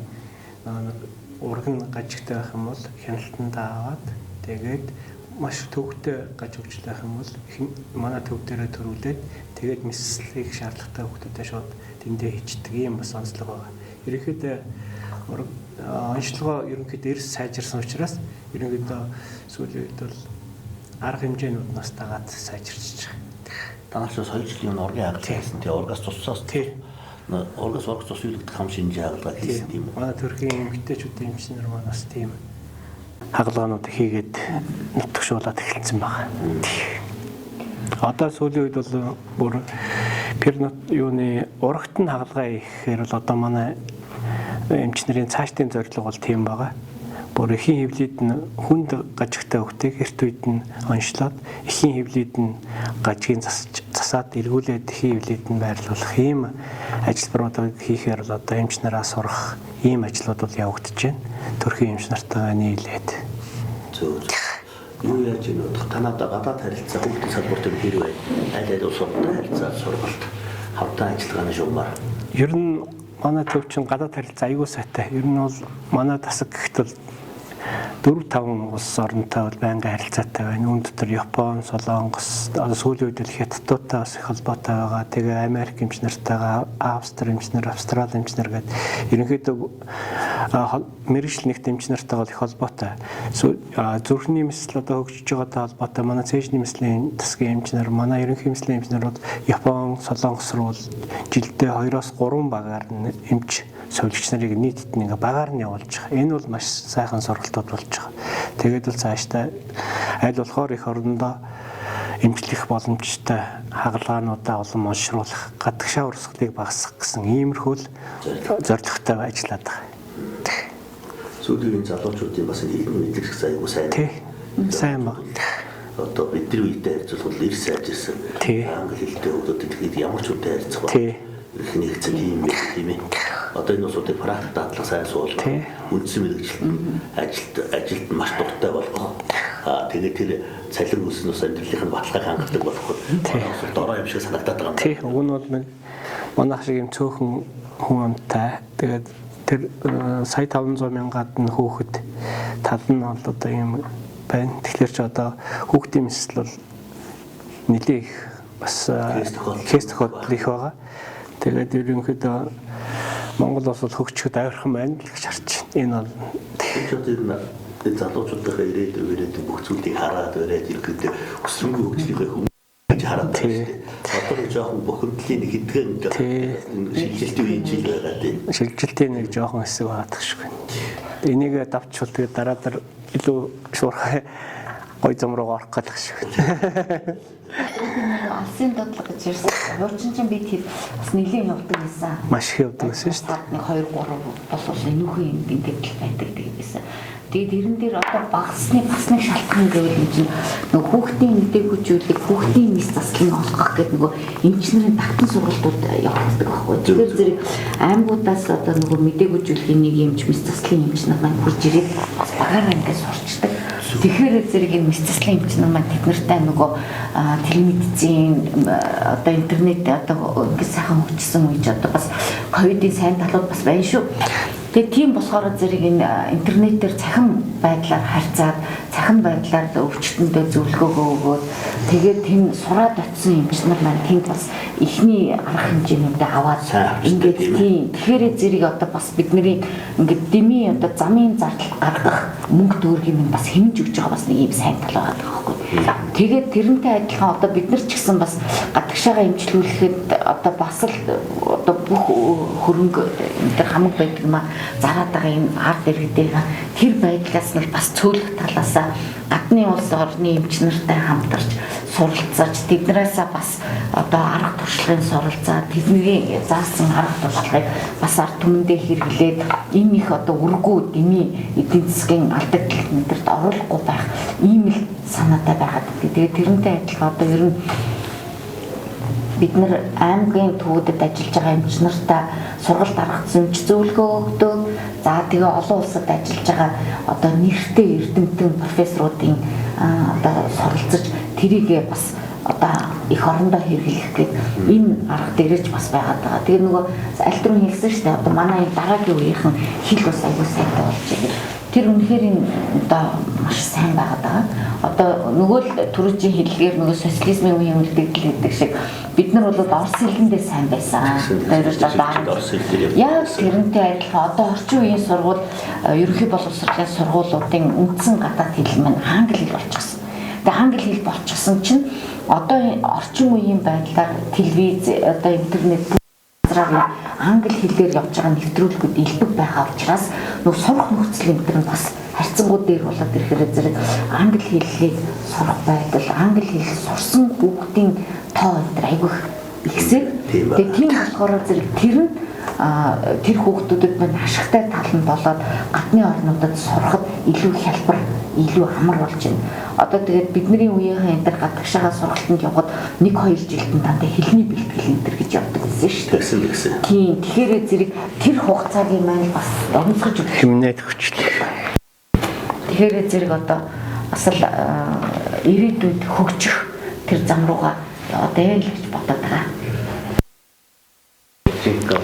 нэг ураг нь гажигтай байх юм бол хяналтандаа аваад тэгээд маш төвөгтэй гаж өгч байх юм бол манай төв дээрээ төрүүлээд тэгээд мэслийг шаардлагатай хүмүүстэй шууд тэндээ хийдэг юм бас онцлог байгаа. Ерөнхийдөө онцлогоо ерөнхийдөө эрс сайжирсан учраас ерөнхийдөө сүүлийн үед бол арга хэмжээнүүд нас дагаад сайжирч байгаа. Танаас хоёр жилийн ургийн хагалт хийсэн. Тэгээ ургаас тусцаас ургаас тус үйлдэх хам шинжээ хагалгаа хийсэн тийм үү? Манай төрхийн эмэгтэйчүүдийн эмчнэр манаас тийм хагалгаанууд хийгээд нутгшуулаад эхэлсэн байна. Одоо сүүлийн үед бол бүр юуны урагт нь хагалгаа хийхээр бол одоо манай эмчнэрийн цаашдын зорилго бол тийм байгаа. Бүр эхийн хөвлөд нь хүнд гажигтай хөвгтийг эрт үед нь онцлоод эхийн хөвлөд нь гажгийг засаад эргүүлээд эхийн хөвлөд нь байрлуулах ийм ажиллбаруудыг хийхээр л одоо эмч нараа сурах ийм ажлууд бол явагдаж байна. Төрхийн эмч нартайгаа нийлээд. Зөв. Юу яаж ийм Канада гадаад харилцаа хөгжлийн салбарт хэрвээ аль улсуудтай харилцаа сургалт хамтаа ажиллагааны шугамар. Ер нь манай төвчин гадаад харилцаа аягүй сайтай. Ер нь бол манай тасаг гэхтэл 4-5 улс орнтой бол байнгын харилцаатай байна. Үүн дотор Япон, Солонгос, сүүлийн үед Хятадтай бас их холбоотой байгаа. Тэгээ Америк эмч нартайгаа, Австрали эмч нар гэдэг ерөнхийдөө мэргэжил нэгт эмч нартайгаа их холбоотой. Зүрхний мэсэл одоо хөгжиж байгаатай холбоотой манай цэежний мэслийн тасгийн эмч нар, манай ерөнхий мэслийн эмч нар бол Япон, Солонгос руу жилдээ 2-3 багаар эмч сувлэгч нарыг нийтэд нэг багаар нь явуулж байгаа. Энэ бол маш сайхан сургалтууд болж байгаа. Тэгээд бол цаашдаа аль болохоор их орондоо эмчлэх боломжтой хагалгаануудаа улам олшруулах, гадагшаа урсгалыг багасгах гэсэн иймэрхүү зорилготой ажиллаад байгаа. Сүүлийн залуучуудын бас хэлний мэдлэг аягүй сайн. Сайн ба. Одоо бидний үетэй харьцуулбал эрс сайжирсан. Англи хэлтэй хүмүүстэй тэгэхэд ямар ч үедээ харьцах ба. Их нэгцэн юм байх тийм ээ. Одоо энэ усуудыг практик дадлага сайн суулгах, үндсэн мэргэжилт ажилд маш дуртай болгох. Тэгээд тэр цалин өснө ус амьдралын баталгааг хангадаг болгох. Дорой юм шиг санагдаад байгаа юм. Тийм. Уг нь бол манайх шиг юм цөөхөн хүн амтай. Тэгээд тэр сая 500 мянгаад нь хүүхэд тал нь бол одоо юм байна. Тэгэхээр ч одоо хүүхдийн мэсэл бол нэлээ их бас кейс тохиолдол их байгаа. Тэгээд ерөнхийдөө Монгол улс бол хөгжихэд авирхан байна гэж харж байна. Энэ бол тэр залуучуудынхаа ирээдүйн бүх зүйлийг хараад өрөөд ерөнхийдөө өсрөнгөө хөгжлийнхээ хүмүүс хараад байна. Одоо жоохон бохирдлын нэг хэдхэн шилжилтийн үеийн жил байгаа тийм. Шилжилтийн нэг жоохон хэсэг байгаа шиг байна. Энийг давчвал тэгээд дараа дараа илүү шуурхай гой зам руу орох гэдэг шиг байна. Алсын дудлага гэж ярьсан. Хуучин чинь бид тэр бас нэлийн явдаг гэсэн. Маш их явдаг гэсэн шүү дээ. Нэг 2 3 болов энүүхэн юм гинтгэл байдаг гэсэн. Тэгээд тэрэн дээр одоо багасны бас нэг шалтгаан гэвэл юм чинь нөгөө хүүхдийн мэдээгүүжүүлэг, хүүхдийн мэс заслыг олгох гэдэг нөгөө эмчнэрийн татан сургалтууд явагддаг байхгүй. Тэгэхээр зэрэг аймагуудаас одоо нөгөө мэдээгүүжүүлэхийн нэг эмч мэс заслын эмч нар маань хурж ирээд бас багаараа ингээд сурчдаг. Тэгэхээр зэрэг энэ мэс заслын эмч нар маань тэд нартай нөгөө телемедицин одоо интернет одоо ингээд сайхан хөгжсөн үеч одоо бас ковидын сайн талууд бас байна шүү. Тэгээд тийм болохоор зэрэг энэ интернетээр цахим байдлаар харьцаад цахим байдлаар өвчтөндөө зөвлөгөөгөө өгөөд тэгээд тийм сураад очисон эмч нар маань тэнд бас ихний арга хэмжээнүүдээ аваад ингээд тийм тэгэхээр зэрэг одоо бас бидний ингээд дэмий одоо замын зардал гаргах мөнгө төгрөгийг бас хэмж өгч байгаа бас нэг юм сайн тал байгаа байхгүй. Тэгээд тэрнтэй адилхан одоо бид нар ч гэсэн бас гадагшаага эмчлүүлэхэд одоо бас л одоо бүх хөрөнгө энэ төр хамаг байдаг юм а зараад байгаа юм ард иргэдээ тэр байдлаас нь бас цөөлөх талаасаа гадны улс орны эмч нартай хамтарч суралцаж тэднээс бас одоо арга туршлагын суралцаа тэдний заасан арга туршлагыг бас ард түмэндээ хэрэглээд энэ их одоо үргүү дэмий эдийн засгийн алдагдлын өдөрт оруулахгүй байх ийм л санаатай байгаад. Тэгээд тэрнтэй адилхан одоо ер нь бид нар аймгийн төвүүдэд ажиллаж байгаа эмч нартай сургалт аргацсан эмч зөвлөгөө өгдөг. За тэгээ олон улсад ажиллаж байгаа одоо нэртэй эрдэмтэн профессоруудын одоо суралцаж тэрийгээ бас одоо их орондоо хэрэглэх гээд энэ арга дээрэж бас байгаад байгаа. Тэгээ нөгөө аль түрүү хэлсэн шүү дээ. Одоо манай энэ дараагийн үеийнхэн хэл бас аягүй сайтай болж байгаа. Тэр үнэхээр энэ одоо маш сайн байгаад байгаа. Одоо нөгөө л түрүүчийн хэллэгээр нөгөө социализмын үеийн үлдэгдэл гэдэг шиг бид нар бол орос хэлэндээ сайн байсан. Тэрж одоо яг тэрнтэй адилхан одоо орчин үеийн сургууль ерөнхий боловсролын сургуулиудын үндсэн гадаад хэл маань англи хэл болчихсон. Тэгээ англи хэл болчихсон чинь одоо орчин үеийн байдлаар телевиз одоо интернет газраар англи хэлээр явж байгаа нэвтрүүлгүүд илбэг байгаа учраас нөгөө сурах нөхцөл энэ бас харьцангуй дээр болоод ирэхээр зэрэг англи хэллийг сурах байдал, англи хэл сурсан хүүхдийн тоо энэ айгүйх ихсэг. Тэгээ тийм болохоор зэрэг тэр нь тэр хүүхдүүдэд маань ашигтай тал нь болоод гадны орнуудад сурахад илүү хялбар, илүү амар болж байна. Одоо тэгээд бидний үеийнхэн энэ гадагшаага сургалтанд явхад 1-2 жилдэн дандаа хэлний бэлтгэл энэ гэж явдаг гэсэн шүү дээ. Тийм. Тэгэхээр зэрэг тэр хугацааг маань бас онцгож хэмнээд хүчлээ. Тэгэхээр зэрэг одоо бас л ирээдүйд хөгжих тэр зам руугаа одоо яа л гэж бодоод байгаа. Тэгэхээр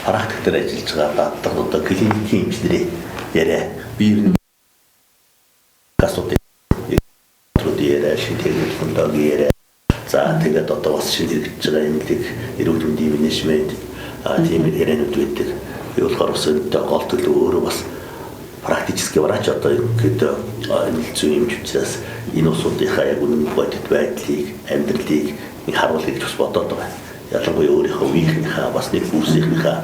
практик дээр ажиллаж байгаа одоо клиникийн эмчнэрийн яриа бие гасууд яриа шинжилгээ хүндэг яриа за тэгээд одоо бас шинжилж байгаа эмнэлэг эрүүл мэндийн менежмент тийм яриануд байдаг. Юу болохоор бас энэ гол төлөв өөрөө бас практически врач одоо ингээд нэлцүү эмч учраас энэ усуудынхаа яг үнэн бодит байдлыг амьдралыг харуулж гэж бас бодоод байгаа. Ялангуяа өөрийнхөө үеийнхээ бас нэг бүрсийнхээ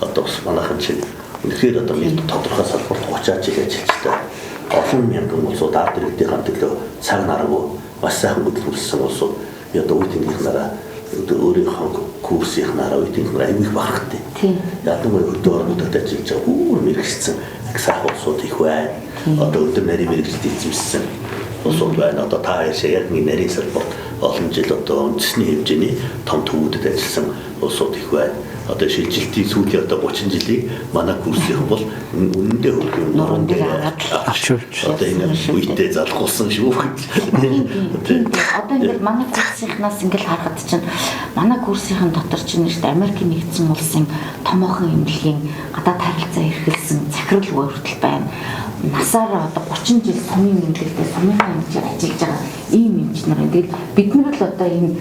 одоо бас манайхан чинь үнэхээр одоо нэг тодорхой салбарт 30 жил ажиллажтай олон мянган улсууд ард иргэдийн төлөө цаг наргүй бас сайхан хөдөлмөрлсөн улсууд одоо үеийнхнаараа өөрийнхөө курсийнхнаараа үеийнхнаараа аягүй бахархтай. Ялангуяа хөдөө орнуудад ажиллаж байгаа өөр мэрэгчсэн сайхан улсууд их байна. Одоо өдөр нарийн мэрэгчлэлд эзэмшсэн улсууд байна. Одоо та яг нэг нарийн салбарт олон жил одоо үндэсний хэмжээний том төвүүдэд ажилласан улсууд их байна. Одоо шилжилтийн сүүлийн одоо 30 жилийн манай курсийнхан бол үнэндээ хөргөн нуруунд авч одоо энэ үедээ залхуулсан шүү. Одоо ингээд манай курсынхнаас ингээд харахад чинь манай курсынхан дотор чинь нэрт Америкийн нэгдсэн улсын томоохон эмнэлгийн гадаад харилцаа эрхэлсэн захирал хүртэл байна. Насаараа одоо 30 жил сумын эмнэлэгтээ сумынхаа хэмжээр ажиллаж байгаа ийм эмч нар. Тэгээд бид нар л одоо энэ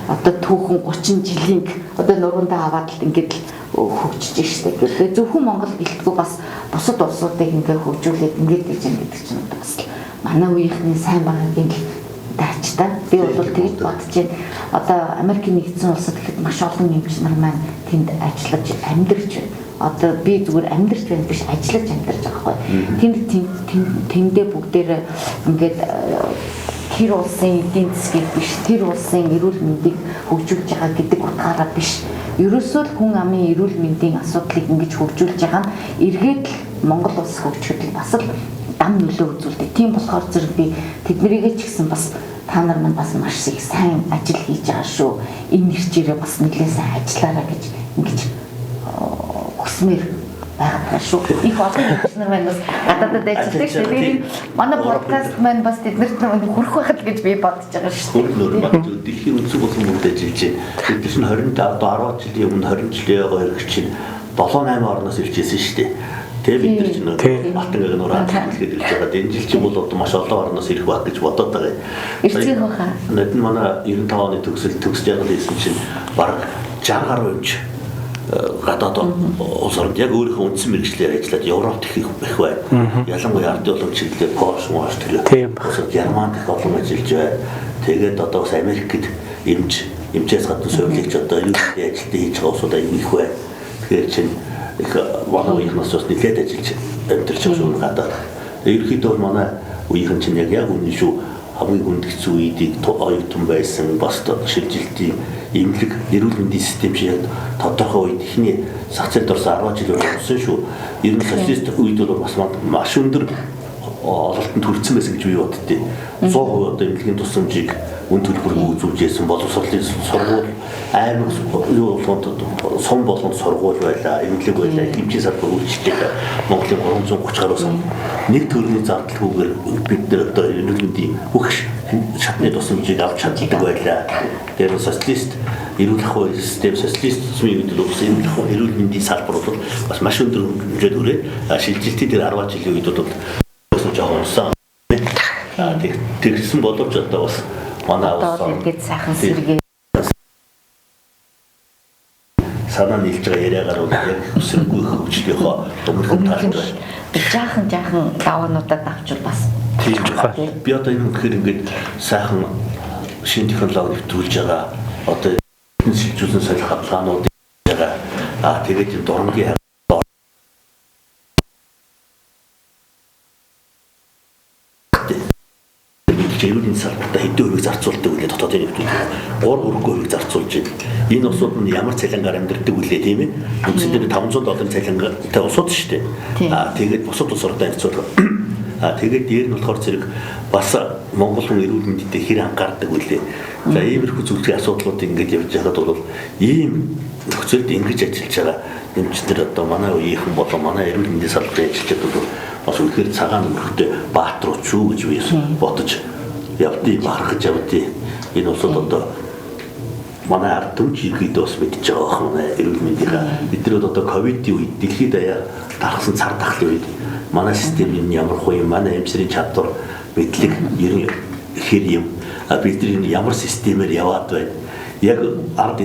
одоо түүхэн 30 жилийн одоо нуруундаа аваад л ингээд хөгжиж штэ. Тэгээд зөвхөн Монгол гэлтгүй бас бусад улсуудыг ингээд хөгжүүлээд ингээд гэж юм гэдэг чинь бас манай үеийнхний сайн байгаагийн таачтай. Би бол тэгж бодож байна. Одоо Америкийн нэгдсэн улсад гэхэд маш олон эмч нар маань тэнд ажиллаж амьдарч байна. Одоо би зүгээр амьдарч байна биш ажиллаж амьдарч байгаа байхгүй. Тэндээ бүгдээрээ ингээд тэр улсын эдийн засгийг биш тэр улсын эрүүл мэндийг хөгжүүлж байгаа гэдэг утгаараа биш. Ерөөсөө л хүн амын эрүүл мэндийн асуудлыг ингэж хөгжүүлж байгаа нь эргээд л Монгол улс хөгжихэд бас л дам нөлөө үзүүлдэг. Тийм болохоор зэрэг би тэднэрийгээ ч гэсэн бас та нар маань бас маш их сайн ажил хийж байгаа шүү. Энэ нэрчээрээ бас нэлээд сайн ажиллаарай гэж ингэж хүсмээр байгаа шүү. Их олон эмчнэр маань бас гадаадд ажилладаг шүү. Тэгээд манай подкаст маань бас тэднэрт хүрэх байхад гэж би бодож байгаа шүү. Дэлхийн өнцөг болон бүрд ажиллаж байна. Бид чинь 25 одоо 10 жилийн өмнө 20 жилийн хоёр чинь 7-8 орноос ирчихсэн шүү дээ. Тэгээ бид нар чинь Балтангийн нураад хэлгээд ирж байгаа. Энэ жил чинь бол одоо маш олон орноос ирэх баг гэж бодоод байгаа юм. Ирсэн хаа. Нэт нь манай 95 оны төгсөл төгсж байгаа гэсэн чинь бараг 60 гаруй эмч гадаад улс орнд яг өөрийнхөө үндсэн мэргэжлээр ажиллаад Европт их байна. Ялангуяа ардын улам чиглэлээр Польш, Монгол тэр Германд их олон ажиллаж байна. Тэгээд одоо бас Америкт эмчээс гадна сувилагч одоо юу гэдэг ажилтнаа хийж байгаа улсууд их байна. Тэгэхээр чинь их манай үеийнхнээс бас нэлээд ажиллаж амьдарч байгаа шүү гадаад. Ерөнхийдөө манай үеийнхэн чинь яг үнэн шүү. Хамгийн хүндэгцүү үеийг оюутан байсан бас шилжилтийн эмнэлэг эрүүл мэндийн систем шиг тодорхой үед ихний сацилд орсон 10 жил болсон шүү. Ер нь социалист үед бол бас маш өндөр ололтод хүрсэн байсан гэж би боддتي. 100% одоо эмнэлгийн тусламжийг үн төлбөрөөр үзүүлжсэн боловсролын сургууль аймаг юу болгонд сум болгонд сургууль байлаа, эмнэлэг байлаа, хэмжээ салбар үйлчлэгээ Монголын 330 гаруй сан нэг төрлийн зардлгүйгээр бид нар одоо эрүүл бүх шатны тусламжийг авч чаддаг байлаа. Тэр социалист эрүүл ахуй систем социализмын үед л усан эрүүл мэндийн салбар бол бас маш өндөр хэмжээд өрөө шилжилтийн дээр 10 жилийн үед бол жоохон унсан. Тэгсэн боловч одоо бас манай одоо ингээд сайхан сэргээ санаа нийлж байгаа яриагаар бол яг өсөргүй хөгжлийнхөө өмнөх талаар жаахан даваануудад авчвал бас тийм байна. Би одоо энэ үнэхээр ингээд сайхан шинэ технологи нэвтрүүлж байгаа одоо шилжүүлэн солих хадгаламжууд байгаа. Тэгээд дурангийн эрүүлийн салбартаа хэдэн хувийг зарцуулдаг үлээ дотоодын нөхцөл 3 хувийг зарцуулж байна. Энэ усууд нь ямар цалингаар амьдардаг үлээ тийм ээ. Үндсэндээ $500 цалингатай усууд шүү дээ. Тэгээд бусад усуудаа харьцуулах. Тэгээд дээр нь болохоор зэрэг бас Монгол хүн эрүүл мэндэд хэр анхаардаг үлээ. За иймэрхүү зүйлийн асуудлууд ингэж явж байхад бол ийм нөхцөлд ингэж ажиллаж байгаа эмчнэр одоо манай үеийнхэн болон манай эрүүл мэндийн салбарын ажилчид бол бас үнэхээр цагаан нөхөртэй баатруу ч үү гэж би бодож явдгийг бахархаж явдгийг энэ усууд одоо манай ард түмч иргэд бас мэдж байгаа манай эрүүл мэндийнхаа бид нар одоо ковидын үед дэлхийд даяар тархсан цар тахлын үед манай систем нь ямар хөө юм манай эмчрийн чадвар мэдлэг ер нь хэр юм бид нар ямар системээр яваад байна яг ард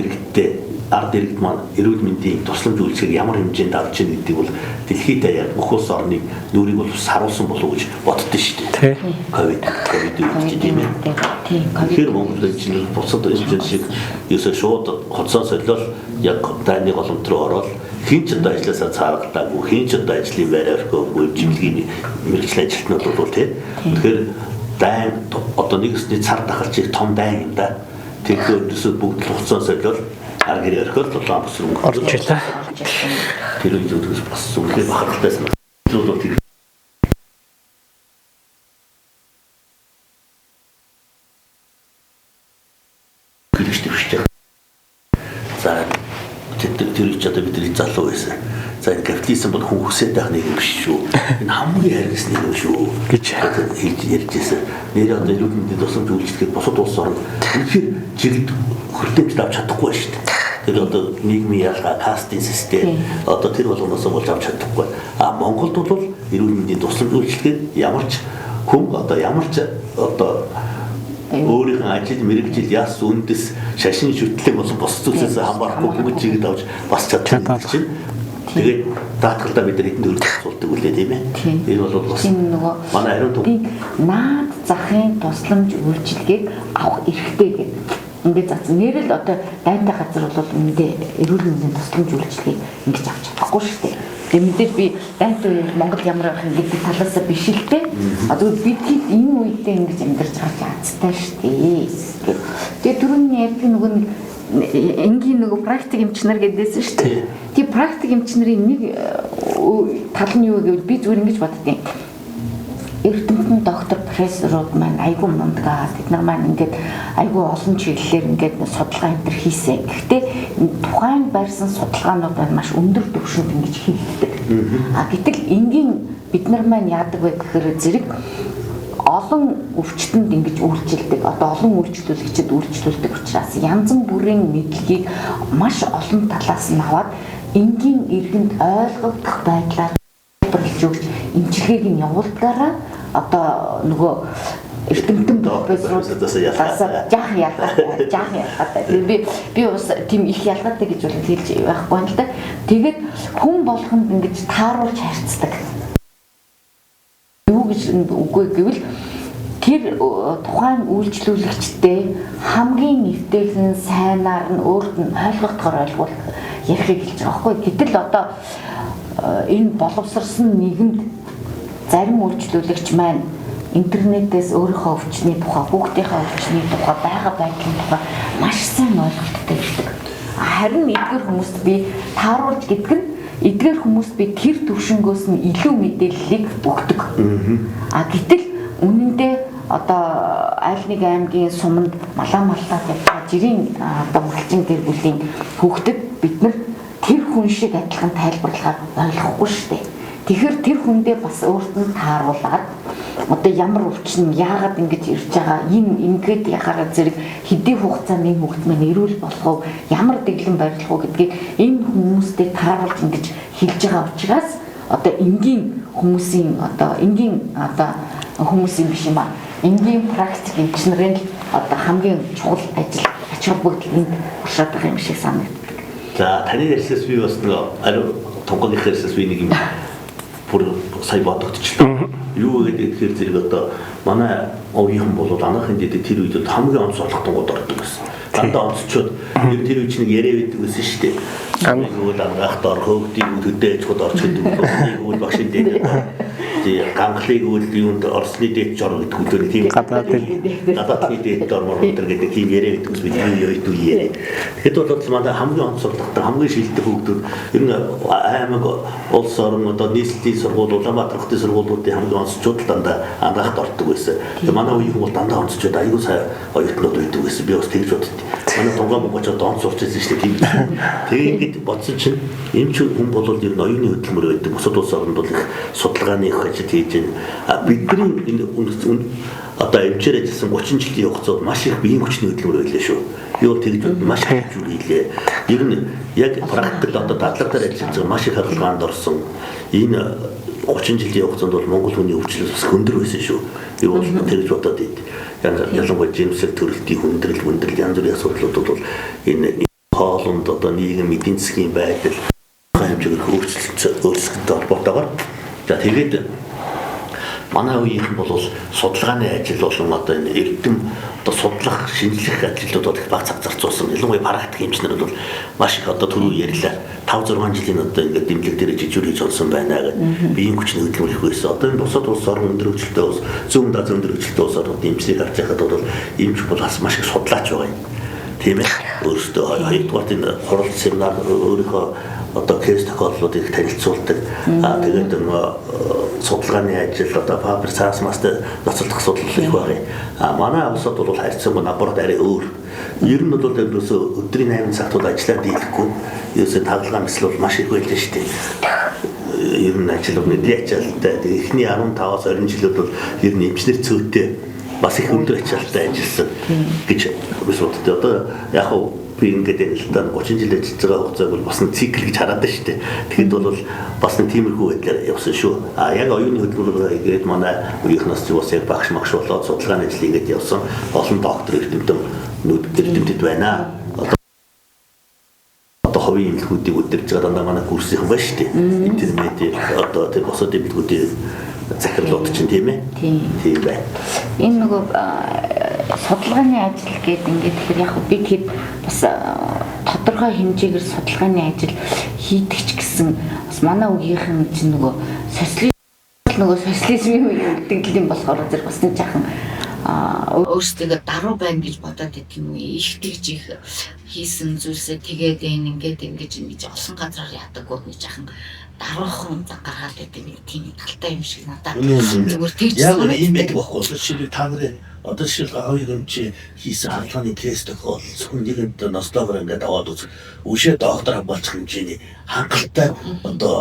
иргэд маань эрүүл мэндийн тусламж үйлчилгээг ямар хэмжээнд авч ийн гэдэг бол дэлхийд даяар бүх улс орны нүрийг бол саруулсан болов уу гэж боддоо шүү дээ. Ковид тийм ээ. Тэгэхээр Монгол инженер бусад инженер шиг ерөөсөө шууд хоцоо солиол яг дайны голомт руу ороод хин ч одоо ажилласаа цааргадаагүй хин ч одоо ажлын байр орхиогүй чиглэгийн мэргэжлийн ажилтнууд бол тийм. Тэгэхээр дайн одоо нэгсний цар тахалчийг том дайн юм да. Тэгэхээр өдөөсөө бүгд хуцаа солиол аргэр өрхөөл толгой бүсрэн орж илаа. Тэр үед зүгээс бас үнэхээр бахархалтай санагдсан. Зүйл бол тэр гэрчтэй. За тэр их ч одоо бидний залуу байсан. За энэ капитализм бол хүн хүсэж байх нэг юм биш шүү. Энэ хамгийн харгас нэг юм шүү гэж хэлж ярьжсэн. Нэр одоо эрүүл мэндийн тусламж үйлчлэхэд бусад улс орнд үнэхээр жигд хүртээмж авч чадахгүй шүү дээ. Тэр одоо нийгмийн ялгаа кастинг систем одоо тэр болгоноос болж авч чадахгүй. Монголд бол эрүүл мэндийн тусламж үйлчлэгээд ямар ч хүн одоо ямар ч одоо өөрийнхөө ажил мэргэжил яс үндэс шашин шүтлэг болон бос зүйлсээс хамаарахгүй бүгд жигд авч бас чаддаг чинь. Тэгээд даатгалдаа бид нар эдэн төрөлд асуулдаг үлээ тийм ээ. Энэ бол бас манай хариу түн наад захын тусламж үйлчилгээг авах эрхтэй гэдэг. Ингээд зацсан. Нэрэл одоо дайнтай газар бол үндэ эрүүл мэндийн тусламж үйлчилгээг ингэж авч чадахгүй шүү дээ. Тэгээд мэдээж би дайнтай үед Монгол ямар байх юм гэдэг талаас нь биш л дээ. Одоо бид хэд энэ үедээ ингэж амьдарч байгаа азтай шүү дээ. Тэгээд түрүүний ярьдаг нөгөө энгийн нөгөө практик эмчнэр гэдээсэн шүү дээ. Тийм практик эмчнэрийн нэг тал нь юу гэвэл би зүгээр ингэж боддیں۔ Эрдэмтэн доктор профессорууд маань айгүй мундаг. Тэд нар маань ингээд айгүй олон чиглэлээр ингээд судалгаа энэ төр хийсэн. Гэхдээ тухайн байрсан судалгаанууд маань маш өндөр түвшинд ингэж хийгддэг. Гэтэл энгийн бид нар маань яадаг вэ гэхээр зэрэг олон өвчтөнд ингэж үйлчилдэг. Одоо олон үйлчлүүлэгчид үйлчлүүлдэг учраас янз бүрийн мэдлэгийг маш олон талаас нь аваад энгийн иргэнд ойлгогдох байдлаар тайлбарлаж өгч эмчилгээг нь явуулдагаараа одоо нөгөө эрдэмтэн профессорудаас жаахан ялгаатай. Би бас тийм их ялгаатай гэж бол хэлж байхгүй юм л да. Тэгээд хүн болгонд ингэж тааруулж харьцдаг. Юу гэж үгүй гэвэл тэр тухайн үйлчлүүлэгчтэй хамгийн эвтэйхэн сайнаар нь өөрт нь ойлгохоор ойлгуул ярихыг хэлж байгаа байхгүй. Гэтэл одоо энэ боловсрсан нийгэмд зарим үйлчлүүлэгч маань интернетээс өөрийнхөө өвчний тухай, хүүхдийнхээ өвчний тухай, байгаа байдлын тухай маш сайн ойлголттой байдаг. Харин эдгээр хүмүүст би тааруулж гэдэг нь эдгээр хүмүүст би тэр төвшнгөөс нь илүү мэдээллийг өгдөг. Гэтэл үнэндээ одоо аль нэг аймгийн суманд маллаа тавьж жирийн одоо малчин гэр бүлийн хүүхдэд бид нар тэр хүн шиг адилхан тайлбарлахаар ойлгохгүй шүү дээ. Тэгэхээр тэр хүндээ бас өөрт нь тааруулаад одоо ямар өвчин яагаад ингэж ирж байгаа ингээд яхаараа зэрэг хэдийн хугацаанд энэ хүүхд маань эрүүл болох уу, ямар дэглэм барилах уу гэдгийг энэ хүмүүстэй тааруулж ингэж хэлж байгаа учраас одоо энгийн хүмүүсийн биш юм аа. Энгийн практик эмч нарын одоо хамгийн чухал ажил ач холбогдол энд уршаад байгаа юм шиг санагддаг. За таны ярьснаас би бас нэг ариу тонгоны ярьснаас би нэг юм бүр сая бодогдчихлоо. Юу гэдэг зэрэг одоо манай овгийн бол анхын дэд тэр үед хамгийн онцлогтойгод ордог гэсэн. Дандаа онцчууд тэр үед нэг яриа байдаг гэсэн шүү дээ. Ангууд ангаахт ор хөөгдийг төдөөж хад орч гэдэг үйл багшин дээр ганглыг үйл юунд орсны дээд жор гэдэг үгээр тийм гадаадны дээд дормор өндөр гэдэг тийм яриа гэдэг үс бид юу яриа. Тэгэхэд бол манай хамгийн онцлогтой хамгийн шилдэг хөгдөд ер нь аймаг улс орн одоо нийслэлийн сургууль Улаанбаатар хотын сургуулиудын хамгийн онцчууд дандаа ангаахт ордог байсан. Тэгээ манай үеийн хүмүүс дандаа онцчууд аюул сайн оюутнууд байдаг байсан. Би бас тэгж боддоо. Манай Тунгай Монгол одоо онц сурч ирсэн шүү дээ. Тэгээ ингэж бодсон чинь эмч хүн бол ер нь оюуны хөдөлмөр байдаг. Бусад улс орнд бол их судалгааны их ажил хийж байна. Бидний энэ одоо эмчээр ажилласан 30 жилийн хугацаанд маш их биеийн хүчний хөдөлмөр байлаа шүү. Юу тэгж маш их зүйл хийлээ. Ер нь яг практикт одоо дадлагдаар ажиллаж байгаа маш их хагалгаанд орсон. Энэ 30 жилийн хугацаанд бол Монгол хүний өвчлөл бас өндөр байсан шүү. Юу бол тэгж бодоод байд. Ялангуяа жинсэл төрөлтийн хүндрэл янз бүрийн асуудлууд бол энэ хоолнд одоо нийгэм эдийн засгийн байдал хэмжээгээр өөрчлөлттэй холбоотойгоор за тэгээд манай үеийнхэн бол судалгааны ажил болон одоо энэ эрдэм одоо судлах шинжлэх ажлууд бол их баг цаг зарцуулсан. Ялангуяа практик эмчнэр бол маш их одоо түрүү ярьлаа. 5-6 жилийн одоо ингээд дэмжлэг дээр жижиг хийж олсон байна гэдэг. Биеийн хүчний хөдөлмөр их байсан. Одоо энэ бусад улс орн өндөр хөгжилтэй улс, зүүн даз өндөр хөгжилтэй улс орнууд эмчлэг харж байхад бол эмч бол бас маш их судлаач байгаа юм. Тийм ээ. Өөрөөсөө хоёрдугаар энэ хурал семинар өөрийнхөө одоо кейс тохиолдлуудыг танилцуулдаг. Тэгээд судалгааны ажил одоо папер цаас мастай ноцолдох асуудал их байгаа. Манай улсад бол харьцан наборд арай өөр. Ер нь бол ерөөсөө өдрийн 8 цагт бол ажиллаад ийлэхгүй. Ерөөсөө таглага мэсэл бол маш их байлаа шүү дээ. Ер нь ажил мэдээ ачаалтай. Эхний 15-аас 20 жилүүд бол ер нь эмчнэр цөөтэй бас их өндөр ачаалтай ажилласан гэж би боддог. Одоо яг хав би ингээд л та 30 жил ажиллаж байгаа хугацааг бол бас нэг цикл гэж хараад байна шүү дээ. Тэгэхэд бол бас нэг тиймэрхүү байдлаар явсан шүү. Яг оюуны хөдөлмөр гэдэг манай үеийнхнээс ч бас яг багш магш болоод судалгааны ажил ингээд явсан олон доктор эрдэмтэд байна. Одоо хувийн эмнэлгүүдийг удирдах байгаа дандаа манай курсийнхан байна шүү дээ. Интернет одоо тэр босоод эмнэлгүүдийн захирлууд чинь тийм ээ. Тийм байна. Энэ нөгөө судалгааны ажил гэдэг ингээд тэгэхээр яг би тэгэхэд бас тодорхой хэмжээгээр судалгааны ажил хийдэг ч гэсэн бас манай үеийнхэн чинь нөгөө социализмын үеийн үлдэгдэл юм болохоор зэрэг бас нэг жаахан өөрсдөө даруй байна гэж бодоод байдаг юм. Их тэгж их хийсэн зүйлсээ тэгээд ингээд олон газараар ядаггүй гэж жаахан даруухан гаргаад байдаг нэг тийм талтай юм шиг надад зүгээр тэгж яг ийм байдаг байхгүй шил та нарын одоо шил аваад чи хийсэн хаалганы тест тохиол хүнийгэнд ностогоор ингээд аваад үз үшээ доктор болчих хэмжээний хангалттай одоо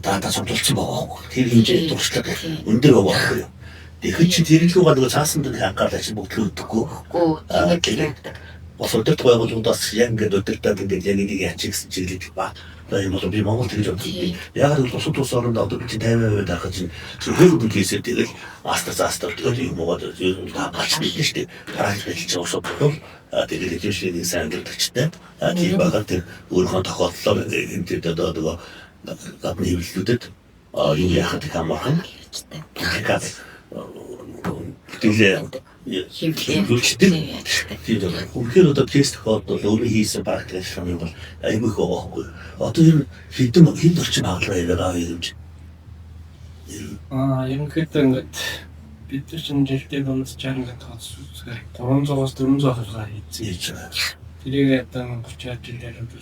дата судалсан байгаа байхгүй тэр хэмжээ туршлага өндөр байгаа байхгүй юу. Тэгэхээр чи тэрнлүүгээ нөгөө цаасан дээр анхаарал ажил бүгд өгдөггүй. Тэгээд бас өдөрт байгууллагуудаас яг ингээд өдөртөө ингээд яг энийг яачих гэсэн чиглэлд ба. Одоо юм бол би Монгол гэж боддог. Яг л бусад улс орнд одоо би 50% дарах чинь зөвхөн бүлгээсээ тэгэл астер тэгэл юм уу юм таапаач гэдэг шүү дээ. Практик хийж байгаа бол тэгэл хэвшээний сайн дурдчтай. Тийм багаар тэр өөрийнхөө тохиолдлоор энэ одоо гадны хэвлэлүүдэд юу яхад хамаахан. Тэгээ хөвлөлттэй. Тийм үү. Үнэхээр одоо тест тохиолдол өөрөө хийсэн практик юм бол аймаг байгаа хгүй. Одоо ер нь хэд орчим хаалгаа яриагаа юм чи. Ерөнхийдөө ингээд бид чинь жилдээ дунд 60 ингээд тооцож үзгээ 300-аас 400 хаалгаа хийсэн. тэрийг одоо 30 жилээр бол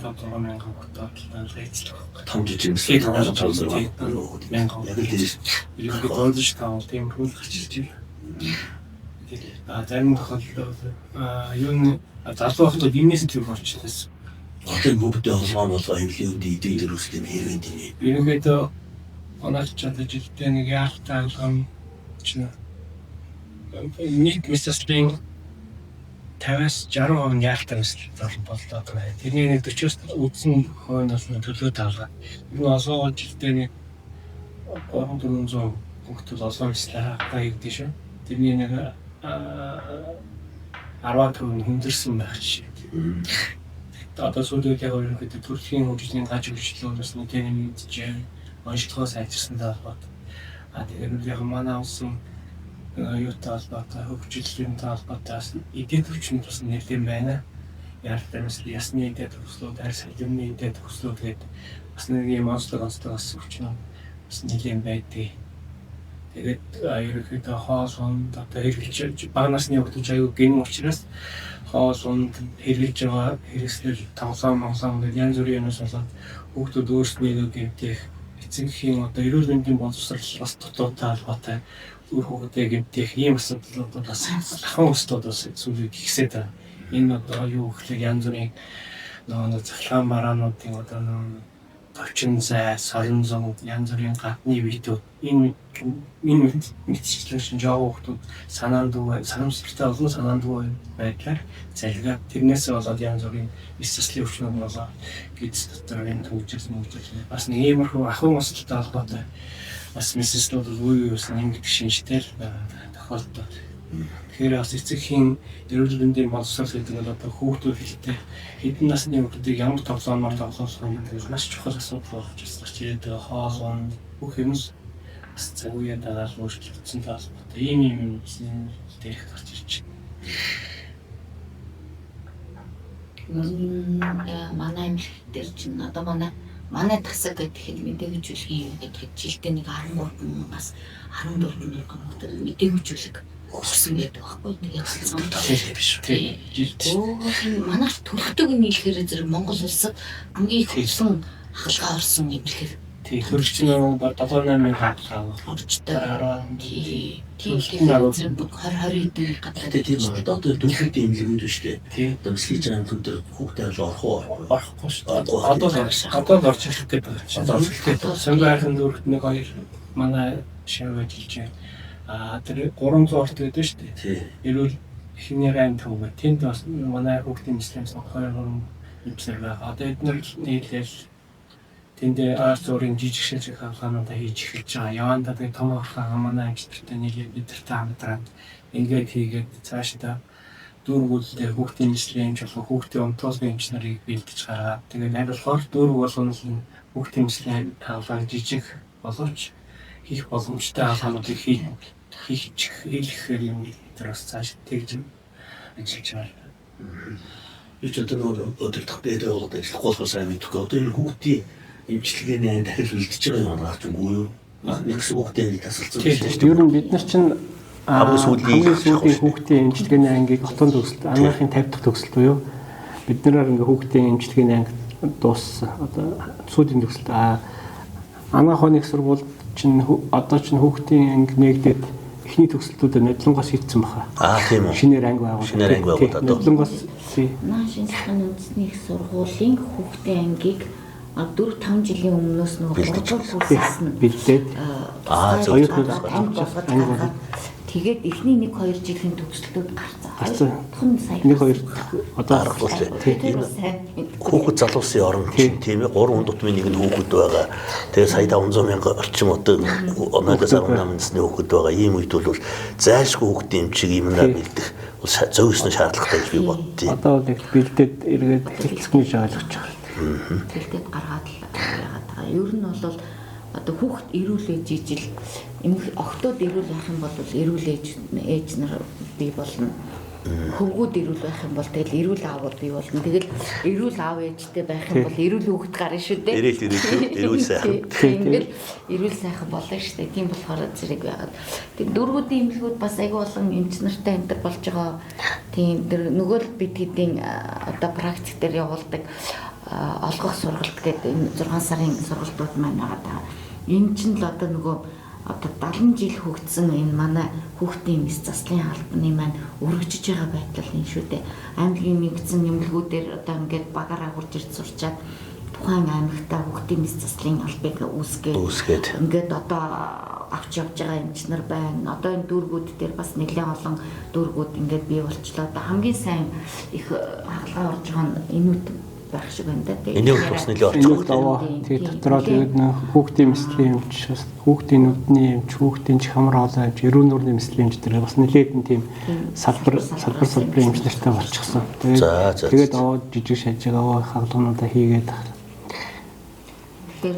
15 мянган хотод эзлэх. Том жижиг мэсээ тавьж байгаа. Мянган. Яг л тийм. Ирэх тооцож таавал тийм хөл гарчиж байна. Зарим тохиолдолд юу залуухад энэс төр болчихлоо. Одоо бүгдээ холмоо болоо хэвлэлийн дийдээ дөрөслийн хэрэг тийм. Ерөнхийдөө онооч чадаж жилдээ нэг яалтаа алгам чинь нийт мессежийн 50-60% яалтаа мессеж боллоо байна. Тэрний нэг 40-оос үдсэн хойноос нь төлөө таалгаа. Энэ осоо жилдээ нэг 300 хүүхдүүд осоо мессежлээ хаагддаг шүү. Тэрний нэг 10% нь хүндэрсэн байх жишээ. Одоо сүүлийн ерөнхийдөө төрөлхийн хөгжлийн гаж хөгжлөөнөөс нэг мэдж онцлогоо сайжирсантай холбоотой. Тэгээд яг манай улсын юутай холбоотой хөгжлийн холбоотой эдийн төвчөнд бас нэлээд байна. Яалтаас ясны эдийн төвслүүд, арьс хэмжээний эдийн төвслүүд гэдэг бас нэг юм онцлог бас хүчин бас нэлээд байдаг. Тэгээд ерөнхийдөө хоос онд одоо хэрэгжилж бага насны хүүхдүүд аягүй гэн учраас хоос онд хэрэгжилж байгаа хэрэгслэр тавсан гэдэг янз бүрийн юмс болоод хүүхдүүд өөрсдөө гэмтэх эцэгхийн одоо эрүүл мэндийн боловсрол бас дутуутай холбоотой үр хүүхдээ гэмтэх ийм асуудлууд бас ахын өстөд бас зүйлийг ихсээд байна. Энэ одоо юу гэхлээр янз бүрийн нэг захлаан бараануудын одоо төвчин зай, сорин зам янз бүрийн гадны видео энэ мэдчлэн жоо хүүхдүүд санамсартай олон санаандгүй байдлаар залгаад тэрнээс болоод янз бүрийн эсэслийн өвчнүүд болоо гидс дотор энэ төвчрсэн бас нэг иймэрхүү ахын усалтай холбоотой бас мессежнүүд үе юусан ингэдэг шинжтэй тохиолдол. Тэгэхээр бас эцэгхийн эрүүл мэндийн боловсрол гэдэг нь одоо хүүхдүүд хэлтэй хэдэн насны хүүхдүүдийг ямар тоглоомоор тоглосон гэдэг маш чухал асуудал болж ирж байгаа. Хоолн бүх юм бас цаг үеийн дараа өөрчлөгдсөн талбартай ийм юм дээрх гарч ирж байна. Манай эмч дээр чинь одоо манай тасаг гэдэг нь мэдээгүй зүйлгийн гэдэг жилдээ нэг 13-аас 14 мэдээгүй зүйлэг орсон гэдэг байхгүй. Тэгээд биш үү. Манай төрөлтөг нь хэлэхээр зэрэг Монгол улсад хамгийн их хөлсөн хаалгаа орсон юм хэлэхээр. Тийм хөрөгчний 78,000 хаалгаа орчтой. Тийм 20 эдэн гадаад. Тийм одоо дүүхэд юм юм шүү дээ. Тийм дөмсгий жаан төдөр хүүхдээ орох уу? Орохгүй шүү дээ. Одоо орч ирэх гэдэг байна. Сонгоо хайрхан дүүрэгт нэг хоёр манай шавж хэлж байна. Тэр 300 орт гэдэг шүү дээ. Эрүүл эхний гайн төвөө. Тэнд бас манай хүүхдийн нислэмс 2-3 имчнэр байгаа. Одоо эдгээр нийлээл тэндээ арцуурын жижиг шилжих хаалгаануудаа хийж эхэлж байгаа. Явандаа тэгээ том хаалгаа манай ангилттай нийлээд бидэртэй хамтраад ингээд хийгээд цаашдаа дүүргүүлдээ хүүхдийн нислэм болон хүүхдийн онтоосны эмч нарыг бэлдэж гаргаад тэгээд хариулахаар дүүрг болгоно хүүхдийн нислэм хаалгаа жижиг боловч хийх боломжтой хаалгаануудыг хийх юм дээр бас цааш тэгж ажиллаж байгаа. Бид одоо өдөр тахтай яваад ажиллахгүй сайн мэдгүй. Одоо энэ хүүхдийн эмчилгээний дахиж үлдчихэж байгаа юм аа чимгүй юу? Нэгс хүүхдээ тасалсан. Тийм. Ер нь бид нар чинь хамгийн сүүлийн хүүхдийн эмчилгээний ангийг хотын төгсөлт, анагаахын 50 дахь төгсөлт буюу бид нараар ингээ хүүхдийн эмчилгээний анги дууссан. Одоо сүүлийн төгсөлт анагаах хоног сургууль чинь одоо чинь хүүхдийн анги нэгдээд эхний төгсөлтүүдэд нодлонгоос хийцэн баха. Тийм үү. Шинээр анги байгуулдаг. Шинээр анги байгуулдаг. Нодлонгоос Маань шинжлэхүүн үндэсний их сургуулийн хүүхдийн ангийг 4-5 жилийн өмнөөс нөгөө 3 дугаар курсээс нь бэлдээд тэгээд эхний 1-2 жилийн төгсөлтүүд гарцаа. 1-2 одоо аргагүй тийм. Хүүхэд залуусын орон тийм ээ 3 дутмын нэг нь хүүхэд байгаа. Тэгээ сая 500,000 орчим одоо оноогоос 18 насны хүүхэд байгаа. Ийм үед бол зайлшгүй хүүхдийн эмчиг юмнаа бэлдэх зөвхөн шаардлагатай гэж би боддیں۔ Одоо л бэлдээд эргээд хэлцэх гэж ойлгож байгаа. Бэлдээд гаргаад л яагаад байгаа. Ер нь бол одоо хүүхэд ирүүлээж ижил октод ирүүл байх юм бол ирүүлээж ээж нар бий болно. хөвгүүд эрүүл байх юм бол тэгэл эрүүл аавууд бий болно. Тэгэл эрүүл аав ээжтэй байх юм бол эрүүл хүүхэд гарна шүү дээ. Эрүүл сайхан. Тэгэл эрүүл сайхан болно шүү дээ. Тийм болохоор зэрэг байгаад. Тэг дөрвүүдийн имлгүүд бас айгүй болон эмч нартай энэ төр болж байгаа. Тийм тэр нөгөө л бид хэдийн одоо практик дээр явуулдаг олгох сургалт гэдэг энэ 6 сарын сургалтууд маань байгаа. Энэ чинь л одоо нөгөө одоо 70 жил хөгжсөн энэ манай хүүхдийн мэс заслын албаны маань өргөжж байгаа байтал энэ шүү дээ. Аймгийн нэгдсэн нэмэлгүүдээр одоо ингээд багаараа хурж ирж сурчаад тухайн аймагтаа хүүхдийн мэс заслын албыг үүсгээд ингээд одоо авч явж байгаа эмчнэр байна. Одоо энэ дүүргүүд дээр бас нэлээд олон дүүргүүд ингээд бий болчлоо. Одоо хамгийн сайн их хаалгаа орж байгаа нь энүүт байх шиг байна да. Энийг бас нэлээд орж байгаа. Тэгээд дотроо тэгээд хүүхдийн мэслийн эмч, хүүхдийн нүдний эмч, хүүхдийн хамар хоолой эмч, эрүүл нурны мэслийн эмч дээр бас нэлээд тийм салбар эмч нартай болчихсон. Тэгээд жижиг шажгаа хаалгануудаа хийгээд тэр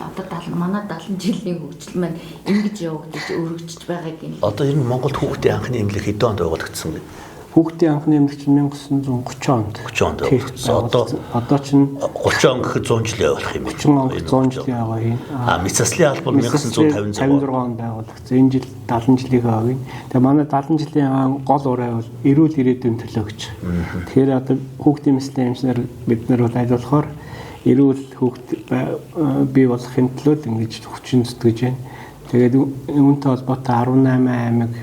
одоо манай 70 жилийн хөгжил маань ингэж явагдаж өргөжж байгааг юм. Одоо энэ Монголд хүүхдийн анхны эмнэлэг хэдэн онд байгуулагдсан бэ? Хүүхдийн анхны эмнэлэг 1930 онд. 30 онд байгуулагдсан. Одоо чинь 30 он гэхэд 100 жил явах юм. 30 он 100 жил яваа юм. Мэс заслын албар 1956 онд байгуулагдсан. Энэ жил 70 жилийн авъя. Тэгээ манай 70 жилийн гол ураа бол эрүүл ирээдүйн төлөө гэж. Тэгэхээр одоо хүүхдийн мэслийн эмчнэр бид нар бол аль болохоор эрүүл хүүхд бий болохын төлөө ингэж хүчин зүтгэж байна. Тэгээд үүнтэй холбоотой 18 аймаг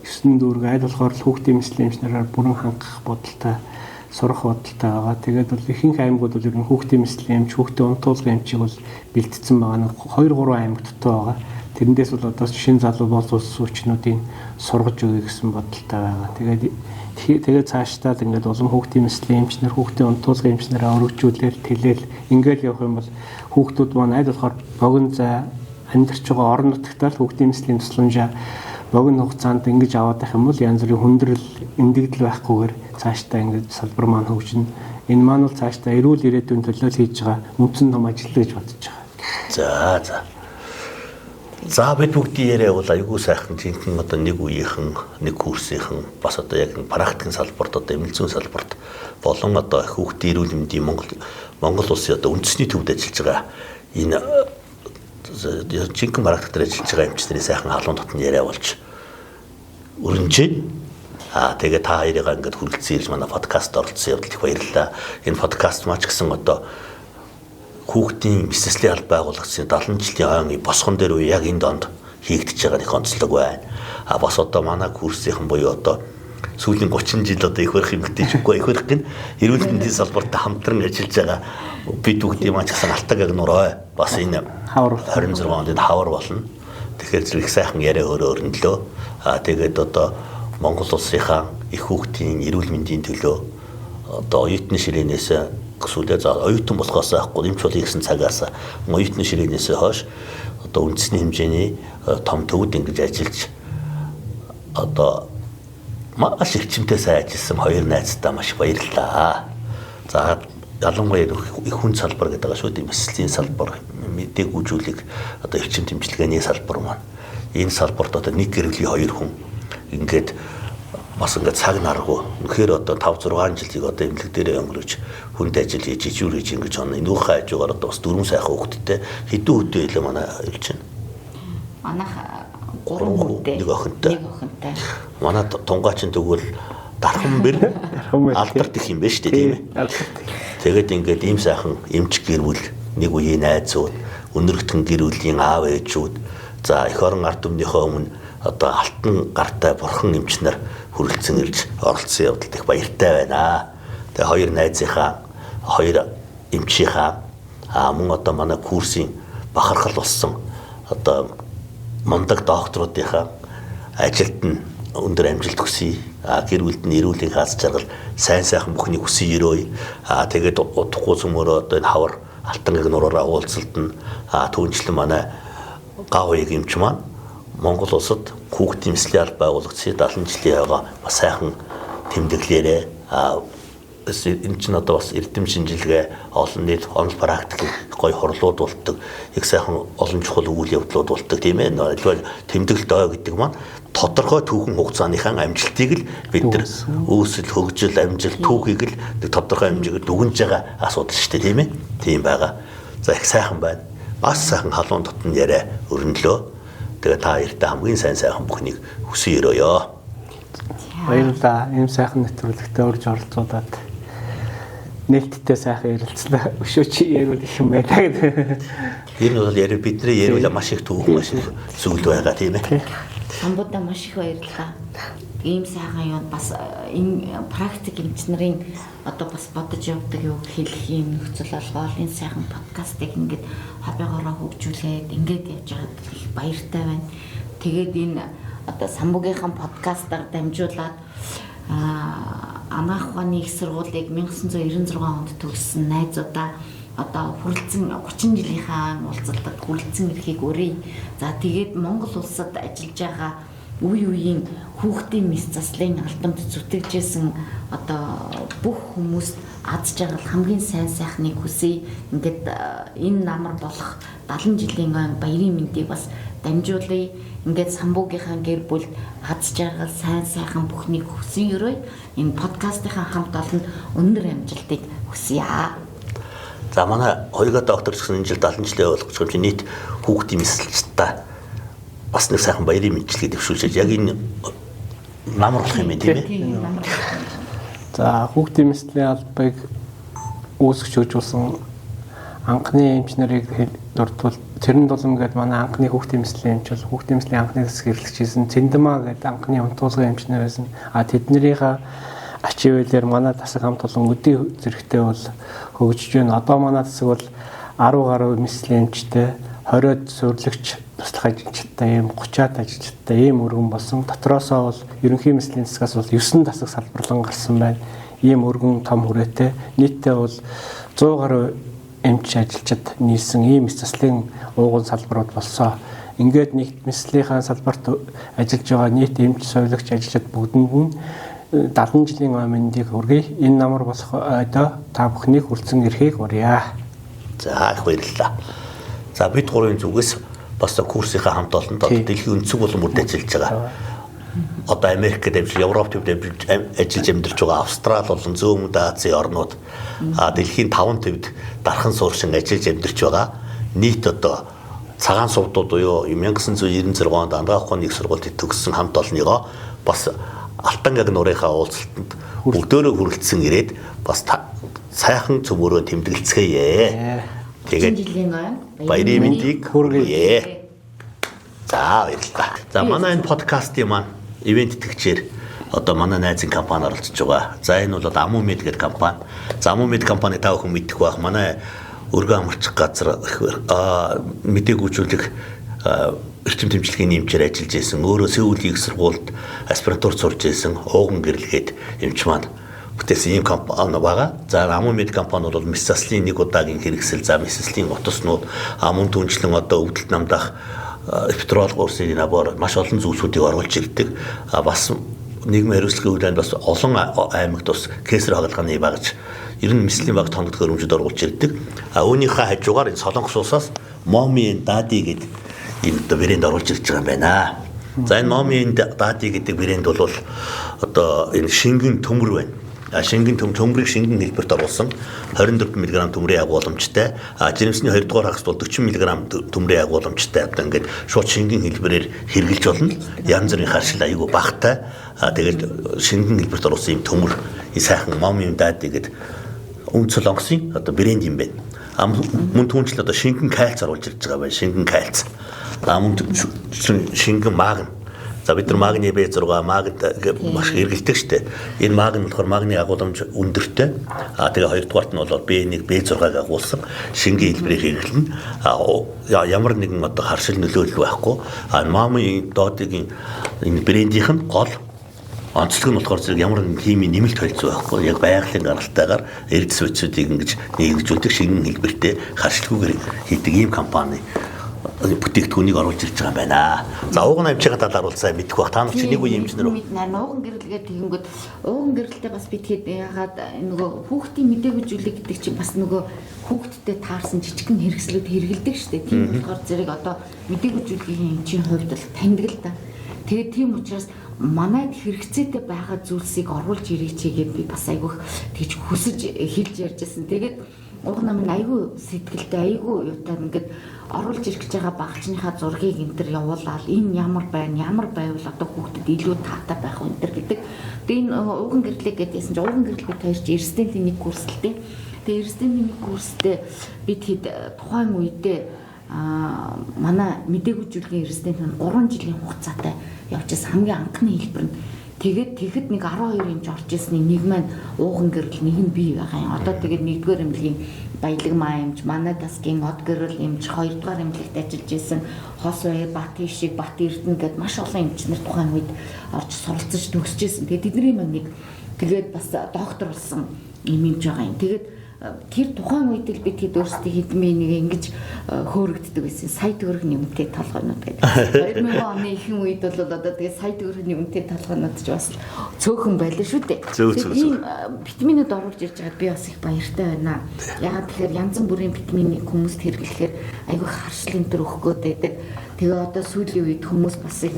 9 дүүрэг аль болохоор хүүхдийн мэслийн эмчнэрээр бүрэн хангах бодолтой сурах бодолтой байгаа. Тэгээд бол ихэнх аймагуд бол ер нь хүүхдийн мэслийн эмч, хүүхдийн унтуулгын эмчийг бол бэлтгэсэн байгаа нь 2-3 аймаг дотор байгаа. Тэрнээс бол одоо шинэ залуу болц улс суугчнуудын сургаж өгье гэсэн бодолтой байгаа. Тэгээд цаашдаа ингээд улам хүүхдийн мэслийн эмчнэр, хүүхдийн унтуулгын эмчнэрээ өргөжүүлээл тэлээл ингээд явах юм бол хүүхдүүд маань аль болохоор богино зай амьдарч байгаа орон нутагтаа л хүүхдийн мэслийн тусламжаа богино хугацаанд ингэж аваад байх юм бол янз бүрийн хүндрэл эндэгдэл байхгүйгээр цаашдаа ингэж салбар маань хөгжинэ. Энэ маань бол цаашдаа эрүүл ирээдүйн төлөө хийж байгаа үндсэн том ажил гэж бодож байгаа. За бид бүгдийн яриа бол айгүй сайхан тэнхэн одоо нэг үеийнхэн нэг курсийнхэн бас одоо яг практикийн салбарт одоо эмнэлзүүн салбарт болон одоо хүүхдийн эрүүл мэндийн Монгол улсын одоо үндэсний төвд ажиллаж байгаа энэ жинхэнэ практик дээр ажиллаж байгаа эмчнэрийн сайхан халуун дотны яриа болж өрнжээ. Тэгээ та хоёрыг ингээд хүрэлцэн ирж манай подкаст оролцсон явдал их баярлалаа. Энэ подкаст маань ч гэсэн одоо хүүхдийн мэслийн алба байгуулагдсан 70 жилийн ойн босгон дээр үе яг энд онд хийгдэж байгаа их онцлог байна. Бас одоо манай курсийнхан буюу одоо сүүлийн 30 жил одоо их барих эмэгтэйчгүй их барих гин эрүүл мэндийн салбарт хамтран ажиллаж байгаа бид бүгдийн маань ч гэсэн алтаг яг нурой бас энэ 26 онд энэ хавар болно. Тэгэхээр зэрэг сайхан яриа өрнөлөө. Тэгээд одоо Монгол улсынхаа их хүүхдийн эрүүл мэндийн төлөө одоо оюутны ширээнээс сүлээ за оюутан болохоос айхгүй эмч бол ихсэн цагаас оюутны ширээнээс хойш одоо үндэсний хэмжээний том төвд ингэж ажиллаж одоо маш их чимтэй сайн ажилласан хоёр найзтай маш баярлалаа. За ялангуяа их хүн салбар гэдэг байгаа шүү дээ. Мэслийн салбар, мэдээгүүжүүлэг одоо эрчим тэмчилгээний салбар маань. Энэ салбарт одоо нэг гэрлийн хоёр хүн ингээд бас ингээд цаг наргүй. Үнэхээр одоо 5-6 жилийг одоо эмнэлэг дээр өнгөрөөж хүнд ажил хийж ижүүрэж ингэж оноо. Энэ үхэ хажуугаар одоо бас 4 сайхан хүүхэдтэй хэдэн үдэ хэлээ манай хэлж байна. Манайх 3 хүүтэй. Нэг охинтой. Манай тунгаач нь тэгвэл дархан бэр алдарт их юм байна шүү дээ тийм ээ. Тэгээд ингээд ийм сайхан эмч гэрвэл нэг үеийн найзууд, өнөргтөн гэр бүлийн аав ээжүүд, за эх орон ард түмнийхөө өмнө одоо алтан гартай бурхан эмчнэр хүрэлцэн ирж оролцсон явдалд их баяртай байна. Тэгээ хоёр найзынхаа, хоёр эмчийнхаа мөн одоо манай курсын бахархал болсон одоо мундаг докторуудынхаа ажилд нь өндөр амжилт хүсье. Гэр бүлд нь эрүүлийн хаз жаргал сайн сайхан бүхний хүсье өрөөе. Тэгээд удахгүй зөмөрөө одоо энэ хавар алтан нураараа уулзалтна. Түүнчлэн манай гав аяг эмч маань Монгол улсад хүүхдийн мэслийн алба байгуулагдсан 70 жилийн яваа бас сайхан тэмдэглээрээ энэ чинь одоо бас эрдэм шинжилгээ олон нийт онл практик гоё хорлууд болдог. Их сайхан олон чухал үйл явдлууд болдог тийм ээ. Тэмдэглэлт ой гэдэг маань тодорхой түүхэн хугацааныхаа амжилтыг л бид нар үүсэл хөгжил амжилт түүхийг л тодорхой хэмжээгээр дүгнж байгаа асуудал шүү дээ тийм ээ. Тийм байгаа. За их сайхан байна. Бас сайхан халуун дотн яриа өрнөлөө. Тэгээ та хоёртай хамгийн сайхан бүхнийг хүсэн өрөөё. Баярлалаа. Ийм сайхан нэвтрүүлэгтээ урьж оролцуулаад нээлттэй сайхан ярилцлаа. Өшөө чи ярил их юм байна гэдэг. Энэ бол яри бидний яриулаа маш их түүх маш их зүйл байгаа тийм ээ. Самбуудаа маш их баярлалаа. Ийм сайхан юм бас энэ практик эмчнэрийн одоо бас бодож явдаг юу хэлэх юм нөхцөл олгоол энэ сайхан подкастыг ингээд хоббигоороо хөгжүүлээд ингээд явж байгаад их баяртай байна. Тэгээд энэ одоо самбуугийнхан подкастаар дамжуулаад анагаах ухааны их сургуулийг 1996 онд төгссөн найзуудаа одоо хүрэлцэн 30 жилийнхаа уулзалтад хүрэлцэн эрхийг өрье. За тэгээд Монгол улсад ажиллаж байгаа үе үеийн хүүхдийн мэс заслын албанд зүтгэжсэн одоо бүх хүмүүст аз жаргал хамгийн сайн сайхныг хүсье. Ингээд энэ намар болох 70 жилийн баярын мэндийг бас дамжуулъя. Ингээд самбуугийнхаа гэр бүл аз жаргал сайн сайхан бүхнийг хүсье өрөөе. Энэ подкастынхаа хамт олон өндөр амжилтыг хүсье. За манай хоёроо доктор гэсэн энэ жил 70 жилийн болох гэж нийт хүүхдийн мэслэлттэй бас нэг сайхан баярын мэдлэгийг дэвшүүлж яг энэ намар болох юм тийм ээ. За хүүхдийн мэслийн албыг үүсгэж хөгжүүлсэн анхны эмчнэрийг дурдвал Цэрэн Дулам гэдэг манай анхны хүүхдийн мэслийн эмч бол хүүхдийн мэслийн анхны засаг эрхлэгчсэн Цэндэмаа гэдэг анхны унтуулгын эмчнэр байсан. Тэднэрийнхээ ачивэлээр манай засаг хамт олон өдий зэрэгтэй бол хөгжиж байна. Одоо манай засаг бол 10 гаруй мэслийн эмчтэй 20-од суурьлагч туслах ажилчтай ийм 30-аад ажилчтай ийм өргөн болсон. Дотроосоо бол ерөнхий мэслийн засгаас бол 9 засаг салбарлан гарсан байна. Ийм өргөн том хүрээтэй. Нийтдээ бол 100 гаруй эмч ажилчид нийлсэн ийм мэс заслын уугуун салбарууд болсон. Ингээд нэг мэслийнхаа салбарт ажиллаж байгаа нийт эмч суурьлагч ажилчид бүгдэнд нь 70 жилийн өмнөдийг хүргэе. Энэ намар болох ойдоо та бүхнийг хүрсэн эрхийг урья. За их баярлалаа. За бид гурвын зүгээс бас курсынхаа хамт олонд дэлхийн өнцөг болон бүрд ажиллаж байгаа. Одоо Америкт ажиллаж, Европт ажиллаж амьдарч байгаа Австрали болон Зүүн Өмнөд Азийн орнууд дэлхийн 5 төвд дархан сууршин ажиллаж амьдарч байгаа. Нийт одоо цагаан сувдууд буюу 1996 онд анагаах ухааны их сургуульд төгссөн хамт олонныгоо бас Алтан гаг нуурынхаа уулзалтанд бүгдөө хүрэлцсэн ирээд бас сайхан цөмөрөө тэмдэглэцгээе. Тэгээд баярын мэндийг хүргэе. За баярлалаа. За манай энэ подкастын маань ивент итгэгчээр одоо манай найзын компани оролцож байгаа. За энэ бол Аму Мед гэдэг компани. За Аму Мед компани та бүхэн мэдэх байх. Манай өргөн амарчих газар мэдээгүүжүүлэх эрчим тэмцлэгийн эмчээр ажиллаж байсан. Өөрөө Сеулийн их сургуульд аспирантурт сурж байсан. Ууган гэрлэгээд эмч маань бүтээсэн ийм компани байгаа. За Аму Мед компани бол мэс заслын нэг удаагийн хэрэгсэл, за мэс заслын утаснууд, мөн түнчлэн одоо өвдөлт намдах эпитрол курсын набор маш олон зүйлсүүдийг оруулж ирдэг. Бас нийгмийн хариуцлагын үйлдвэрлэлд бас олон аймагт бас кесар хагалгааны багж ер нь мэслийн баг тонгод хөрөмжөд оруулж ирдэг. Үүнийхээ хажуугаар энэ Солонгос улсаас Момийн Дади гэдэг энэ одоо брэнд оруулж ирж байгаа юм байна. За энэ Момийн Дади гэдэг брэнд бол одоо энэ шингэн төмөр байна. Шингэн төмрийг шингэн хэлбэрт оруулсан 24 мг төмрийн агуулмжтай. Жирэмсний 2 дугаар хагас бол 40 мг төмрийн агуулмжтай. Одоо ингээд шууд шингэн хэлбэрээр хэрглэж болно. Янз бүрийн харшил аягүй багтай. Тэгээд шингэн хэлбэрт оруулсан юм төмөр и сайхан Момийн Дади гэдэг Өмнөд Солонгосын одоо брэнд юм байна. Мөн түүнчлэн одоо шингэн кальц оруулж ирж байгаа байна. Шингэн кальц. Мөн шингэн магн. За бид нар магний B6 магнит маш хэрэгэлдэг штэ. Энэ магнит болохоор магний агуулмж өндөртэй. Тэгээ хоёрдугаарт нь бол B1, B6-ыг агуулсан шингийн хэлбэрийг хэрэглэнэ. Ямар нэгэн одоо харшил нөлөөлөл байхгүй. Момийн Дадигийн энэ брендийнх нь гол онцлог нь болохоор зэрэг ямар нэгэн химийн нэмэлт холцоо байхгүй. Яг байгалийн гаралтайгаар эрдэс үцүүдийг ингэж нэгжүүлдэг шингэн хэлбэртэй харшилгүйгээр хийдэг ийм компани бүтээгдэхүүнийг оруулж ирж байгаа юм байна. За ууган амьчийн талаар бол сайн мэдэх бах. Та нар чи нэг үе эмчнэр үү? Мэднэ. Ууган гэрэлгээд тэгэнгүүт ууган гэрэлтэй бас би тэгэхэд ягаад нөгөө хүүхдийн мэдээгүй зүйлэг гэдэг чинь бас нөгөө хүүхдтэй таарсан жижигхэн хэрэгслүүд хэрэгэлдэг шүү дээ. Тийм болохоор зэрэг одоо мэдээгүй зүйлгийн эмчийн хувьд бол таньдаг л да. Тэгээд тийм учраас манайд хэрэгцээтэй байгаа зүйлсийг оруулж ирэх чигээд би бас айгүйх тэгж хүсэж хэлж ярьжсэн. Тэгээд уг нам айгүй сэтгэлтэй айгүй юутай ингээд оруулж ирэх гэж байгаа багчныхаа зургийг энэ төр явуулаад энэ ямар байвал одоо хүүхдэд илүү таатай байх вэ энэ төр гэдэг. Тэгээд энэ ууган гэрлэг гэдээсэн чинь ууган гэрлэг бид хоёр чи резидентийн нэг курсэлтэй. Тэгээд резидентийн нэг курстэй бид хэд тухайн үедээ манай мэдээгүй зүйлгийн резидент нь 3 жилийн хугацаатай явчихсан хамгийн анхны хэлбэр нь. Тэгэхэд нэг 12 эмч орж ирсний нэг маань ууган гэрэл нэг нь бий байгаа юм. Одоо тэгээд нэгдүгээр эмнэлгийн баялаг маа эмч, манай дасгийн од гэрэл эмч, хоёрдугаар эмнэлэгт ажиллаж исэн Хос баяр, Бат Ишиг, Бат Эрдэнэ гэд маш олон эмчнэр тухайн үед орж суралцж төгсөж исэн. Тэгээд тэдний маань нэг тэгээд бас доктор болсон эмч байгаа юм. Тэгээд тэр тухайн үед л бид хэд өөрсдөө хэдмээ нэг ингэж хөөрөгддөг байсан. Сая төгрөгийн үнэтэй толгойнууд гэдэг. 2000 оны ихэнх үед бол одоо тэгээ сая төгрөгийн үнэтэй толгойнууд ч бас цөөхөн байлаа шүү дээ. Тийм витаминууд оруулж ирж байгаад би бас их баяртай байна. Ягаад тэгэхээр янз бүрийн витаминыг хүмүүст хэрэглэхээр айгүй харшлын төр өгөх гээд байдаг. Тэгээ одоо сүүлийн үед хүмүүс бас их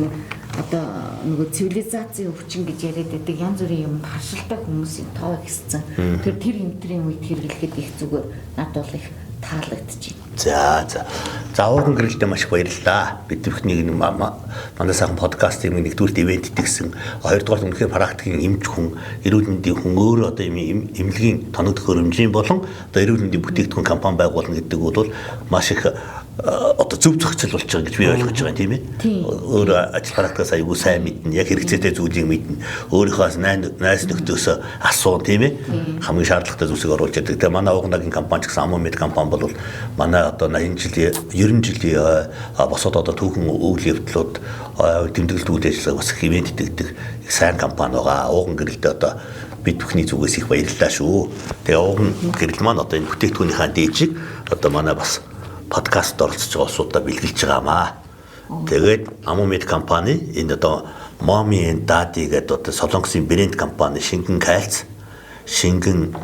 одоо нөгөө цивилизацийн өвчин гэж яриад байдаг янз бүрийн юм харшилтай хүмүүсийн тоо ихссэн. Тэр хэмтрийн үед хэрэглэхэд их зүгээр надад бол их таалагдчих. За ууган гэрэлтэй маш их баярлалаа. Бид бүхнийг манай сайхан подкастын нэгдүгээр ивент итгэсэн, хоёрдугаар үнэхээр практикийн эмч хүн, эрүүл мэндийн хүн өөрөө одоо эмнэлгийн тоног төхөөрөмжийн болон одоо эрүүл мэндийн бүтээгдэхүүн компани байгуулна гэдэг бол маш их одоо зөв зохицол болж байгаа гэж би ойлгож байгаа юм тийм ээ. Өөр ажил практикаас аягүй сайн мэднэ, яг хэрэгцээтэй зүйлийг мэднэ. Өөрийнхөөс найз нөхдөөөс асуун тийм ээ. Хамгийн шаардлагатай зүйлсийг оруулж яадаг. Тэгээ манай ууган компани ч гэсэн Амомед компани бол манай одоо 80 жилийн 90 жилийн босоод одоо түүхэн үйл явдлууд тэмдэглэлт үйл ажиллагааг бас ивент итгэдэг сайн компани байгаа. Ууган гэрэлтэй одоо бид бүхний зүгээс их баярлалаа шүү. Тэгээ ууган гэрэл маань одоо энэ бүтээгдэхүүнийхаа дээжийг одоо манай бас подкаст оролцож байгаа улсуудаа бэлгэлж байгаамаа. Тэгээд Амомед компани энэ одоо Mommy and Daddy гэдэг одоо Солонгосын брэнд компани шингэн кальц, шингэн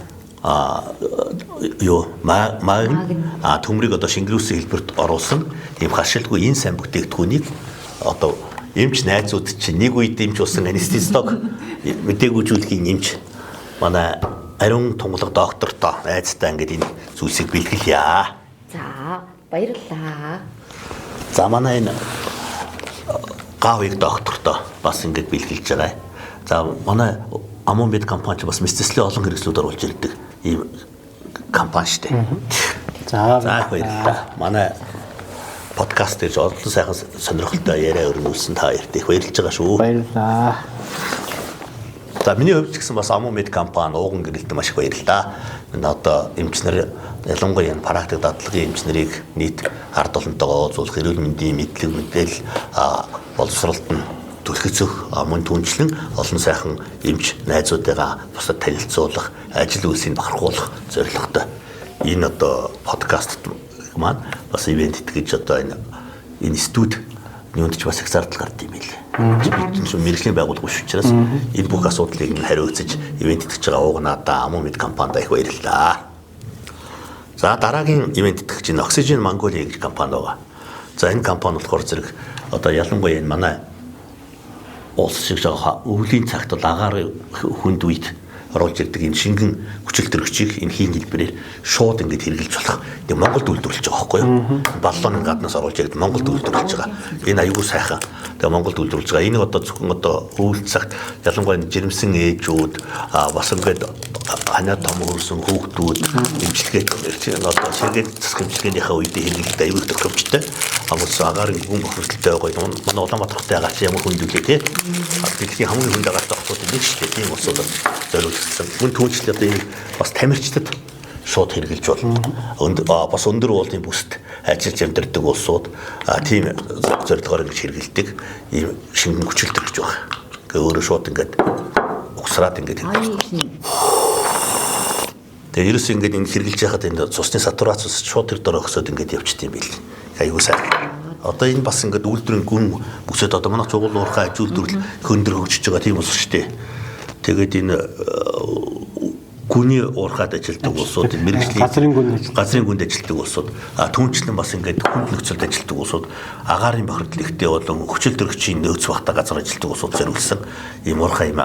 төмрийг одоо шингэрүүлсэн хэлбэрт оруулсан ийм хашилгүй энэ сайн бүтээгдэхүүнийг одоо эмч найзууд чинь нэг үед эмч болсон анестезиолог мэдээгүй зүйлгийн эмч манай ариун тунгалаг доктортой айцтай ингээд энэ зүйлсийг бэлгэлье. За баярлалаа. За манай энэ гавыг доктортой бас ингэж бэлгэлж байгаа. За манай Амомед компани бас мэдсэслийн олон хэрэгслүүд оруулж ирдэг ийм компани шүү дээ. За баярлалаа. Манай подкаст дээр олон сайхан сонирхолтой яриа өрнүүлсэн та хоёрт их баярлж байгаа шүү. Баярлалаа. За миний хувьд ч гэсэн бас Амомед компани ууган гэрэлтэй маш их баярлалаа. Энэ одоо эмчнэр ялангуяа практик дадлагын эмчнэрийг нийт ард олонтойгоо уулзуулах, эрүүл мэндийн мэдлэг мэдээлэл боловсролт нь түлхэцөх, мөн түнчлэн олон сайхан эмч найзуудыгаа бусад танилцуулах, ажил үйлсийг бахархуулах зорилготой энэ одоо подкаст маань бас ивент итгэж одоо энэ студ юунд ч бас их зардал гардаг юм билээ. Бид мэргэжлийн байгууллага биш учраас энэ бүх асуудлыг хариуцаж ивент итгэж байгаа уугнадаа Амомед компанид их баярлалаа. За дараагийн ивент итгэж энэ Oxygen Mongolia гэх компани байгаа. За энэ компани болохоор зэрэг одоо ялангуяа энэ манай улс шиг жоо өвлийн цагт бол агаар хүнд үед оруулж ирдэг энэ шингэн хүчил төрөгчийг энэ хийн хэлбэрээр шууд ингэж хэрэгжилж болох. Тэгээ Монголд үйлдвэрлэж байгаа байхгүй юу? Баллоны гаднаас оруулж ирдэг Монголд үйлдвэрлэж байгаа. Энэ аюул сайхан. Тэгээ Монголд үйлдвэрлэж байгаа. Энийг одоо зөвхөн одоо өвөл цагт ялангуяа жирэмсэн ээжүүд бас ингээд ханаа том хөрсөн хүүхдүүд эмчилгээд одоо сэргээд засах эмчилгээнийхээ үед хэрэглэдэг аюул тохиромжтой. Амус агарын гүн бохирдолтой байгаа. Манай Улаанбаатартай агаар чи ямар хүндүүлээ те. Дэлхийн хамгийн хүнд агаартай хотууд нэг шүү дээ. Тийм улсууд зориулсан. Мөн түүнчлээ одоо энэ бас тамирчдад шууд хэрэгжилж болно. Бас өндөр уулын бүст ажиллаж амьдардаг улсууд тийм зорилгоор ингэж хэрэгэлдэг ийм шингэн хүчил төрж байгаа. Ингээ өөрөө шууд ингээд угсраад ингээд хэрэгэлдэг. Тэгээ ерөөс ингээд ингэ хэрэгжилж яхад энэ цусны сатурац ус шууд тэр дор өгсөд ингээд явчт юм бил. Аюу сайн. Одоо энэ бас ингээд үйлдвэрийн гүн бүсэд одоо манай чугуул уурхай аж үйлдвэрлэл хөндөр хөгжиж байгаа тийм улс шүү дээ. Тэгээд энэ гүний уурхайд ажилладаг улсууд мэрэгжлийн газрын гүнд ажилладаг улсууд түүнчлэн бас ингээд хүнд нөхцөлд ажилладаг улсууд агаарын бохирдол ихтэй болон хүчил төрөгчийн нөөц багтаа газар ажилладаг улсууд зориулсан ийм уурхай юм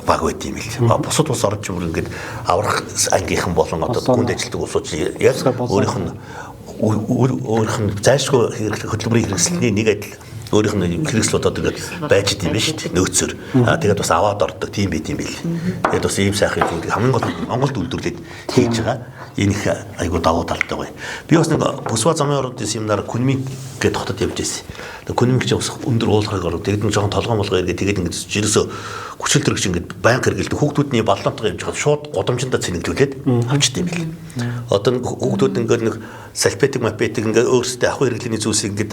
баг байт юм л. Бусад улс орж бүр ингээд аврах ангийнхан болон одоо гүнд ажилладаг улсууд яг өөрийнх нь зайлшгүй хөтөлбөрийн хэрэгслэний нэг адил өөрийнх нь хэрэгсэл одоо тэгээд байж идэм биш шүү дээ нөөцөөр. Тэгээд бас аваад ордог тийм байт юм бэл. Тэгээд бас ийм сайхан юм хамгийн гол Монголд үйлдвэрлээд хийж байгаа. Энэ их айгуу давуу талтай гоё. Би бас нэг Бүсва замын ордын семинар Күнмиг гэдэг хотод явж байсан. Күнмиг ч бас өндөр уулахыг ордог. Тэгээд нэг жоохон толгой молгоо иргээд тэгээд ингээд жирээсөө хүчил төрөгч ингээд байнга хэргэлдэг. Хүүхдүүдний баллонтойгоо явж хаад шууд гудамжиндаа цэнэглүүлээд авчдээ юм бэл. Одоо хүүхдүүд ингээд нэг салфетик мапетик ингээд өөрсдөө ахуй хэрэглээний зүйлсийг ингээд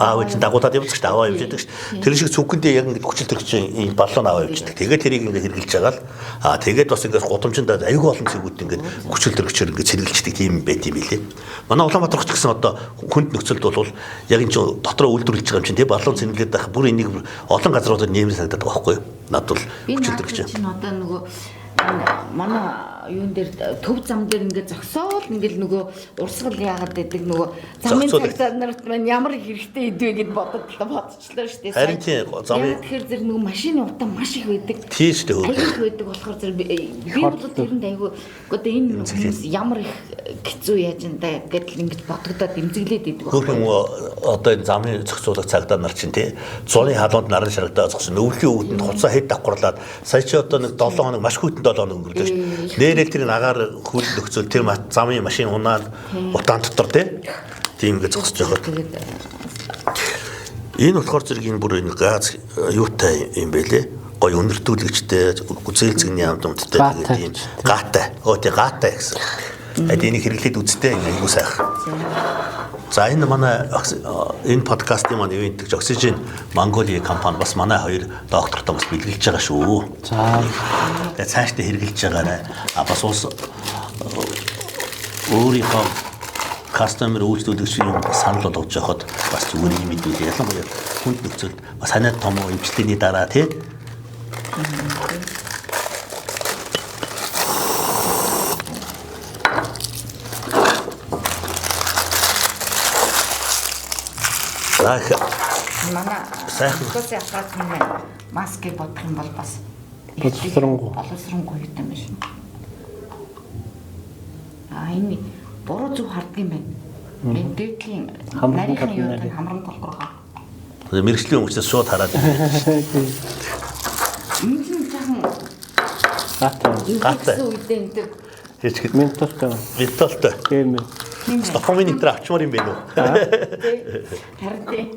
аав ээж дагуулад явдаг шүү дээ. Аваа явж байдаг шүү. Тэр шиг цүнхэндээ яг ингээд хүчил төрөгчийн баллон аваа явждаг. Тэгээд тэрийг ингээд хэрглэж байгаа л тэгээд бас ингээд гудамжиндаа аюул олон цэгүүд ингээд хүчил төрөгчөөр ингээд цэнэглждэг тийм байт юм билээ. Манай Улаанбаатар ч гэсэн одоо хүнд нөхцөлд бол яг энэ чинь дотроо үйлдвэрлэж байгаа юм чинь тийм баллон цэнэглээд байх бүр энийг олон газруудад нэмэр санагдаад байгаа байхгүй юу? Надад бол хүчил төрөгч. Одоо нөгөө манай юун дээр төв зам дээр ингээд зогсоол ингээд нөгөө урсгал яагаад гэдэг нөгөө замын цагтаа нарт маань ямар хэрэгтэй идвэ гэд бодчихлоо шүү дээ. Харин тийм замын тэгэхээр зэрэг нөгөө машины утаа маш их байдаг. Тийм шүү дээ. Айгүй байдаг болохоор зэрэг би бол тэрэнд айгүй одоо энэ хүмүүс ямар их хэцүү яаж энэ гэдэл ингээд бодогдоод эмзэглээд идэг. Хөрхөн одоо энэ замын зохицуулах цагдаа нар чинь тий зуны халуунд наран шарагдаа зогсон өвлийн өвдөнд хуцаа хэд давхарлаад сая чи одоо нэг 7 хоног маш хүйтэн 7 хоног өнгөрлөө шүү. Нээрээ тэр агаар хөл нөхцөл тэр замын машин унаад утаан дотор тийм ингээд зогсож байгаа. Энэ болохоор зэрэг энэ бүр энэ газ юутай юм бэлээ. Гой өнөртүүлэгчтэй зээлзгний амдамттай тэгээд тийм гаатай. Тий гаатай гэсэн. Энийг хэрэглээд үзтээ айгуу сайхан. За энэ манай энэ подкастын маань ивент гэж Oxygen Mongolia компани бас манай хоёр доктортой бас бэлгэлж байгаа шүү. За тэгээд цаашдаа хэрэгжилж байгаарай. Бас уус өөрийнхөө customer үйлдвэрлэгчийн санал болгож явахад бас зүгээр юм мэдвэл ялангуяа хүнд нөхцөлд бас ханиад том эмчилгээний дараа тий манай сайхан аппаратны маскыг бодох юм бол бас боловсронгуй юм биш үү? Энэ буруу зүг харддаг юм байна. Энэ дээдлийн нарийнхан юутай хамран толгороо. Мэргэжлийн хүчээс шууд хараад байна. Энэ чинь жоохон гатаа үедээ энэ Хэчгэд ментолтой. Тийм. Стокхолмын нэтер авчмаар юм байна уу? Харин тийм.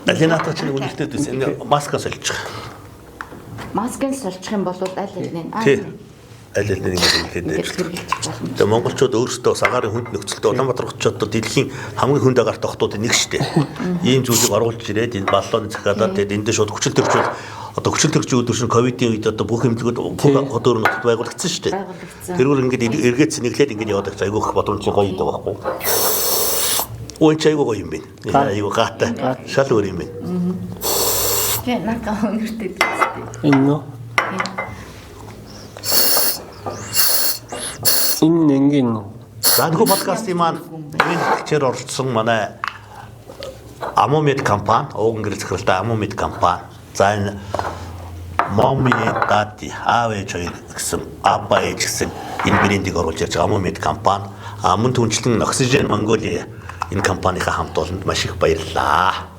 Алинато чинь үнэхээр энэ маска солих. Маскыг сольчих юм бол аль аль нэг ингэж ажилладаг. Тэгээ монголчууд өөрсдөө сагаарын хүнд нөхцөлд Улаанбаатар хотчод дэлхийн хамгийн хүнд агаарт хотуудын нэг шүү дээ. Ийм зүйлийг оруулж ирээд энэ баллооны цахиалаад тэгээд энд шууд хүчил төрчүүд одоо хүчил төрчийн үйлдвэршин ковидын үед одоо бүх эмнэлгүүд хөдөөр нутагт байгуулагдсан шүү дээ. Тэрүүр ингээд эргээд цэнэглээд ингээд яваад байгаа айгүйх боломжтой гоё юм байгаа байхгүй. Ой чайгуу гоё юм байна. Айгуу гаатай. Шал өөр юм байна. Тэгээ накаа өнөртэй дээ. Энэ энгийн Радио подкастын маань энэ хичээр оролцсон манай Амомед компани, ууган гэрэл захиралтай Амомед компани. За энэ Mommy Daddy Ave хоёр гэсэн Abba ээж гэсэн энэ брендийг оруулж ирж байгаа Амомед компани. Мөн түнчлэн Oxygen Mongolia энэ компанийхаа хамт олонд маш их баярлалаа.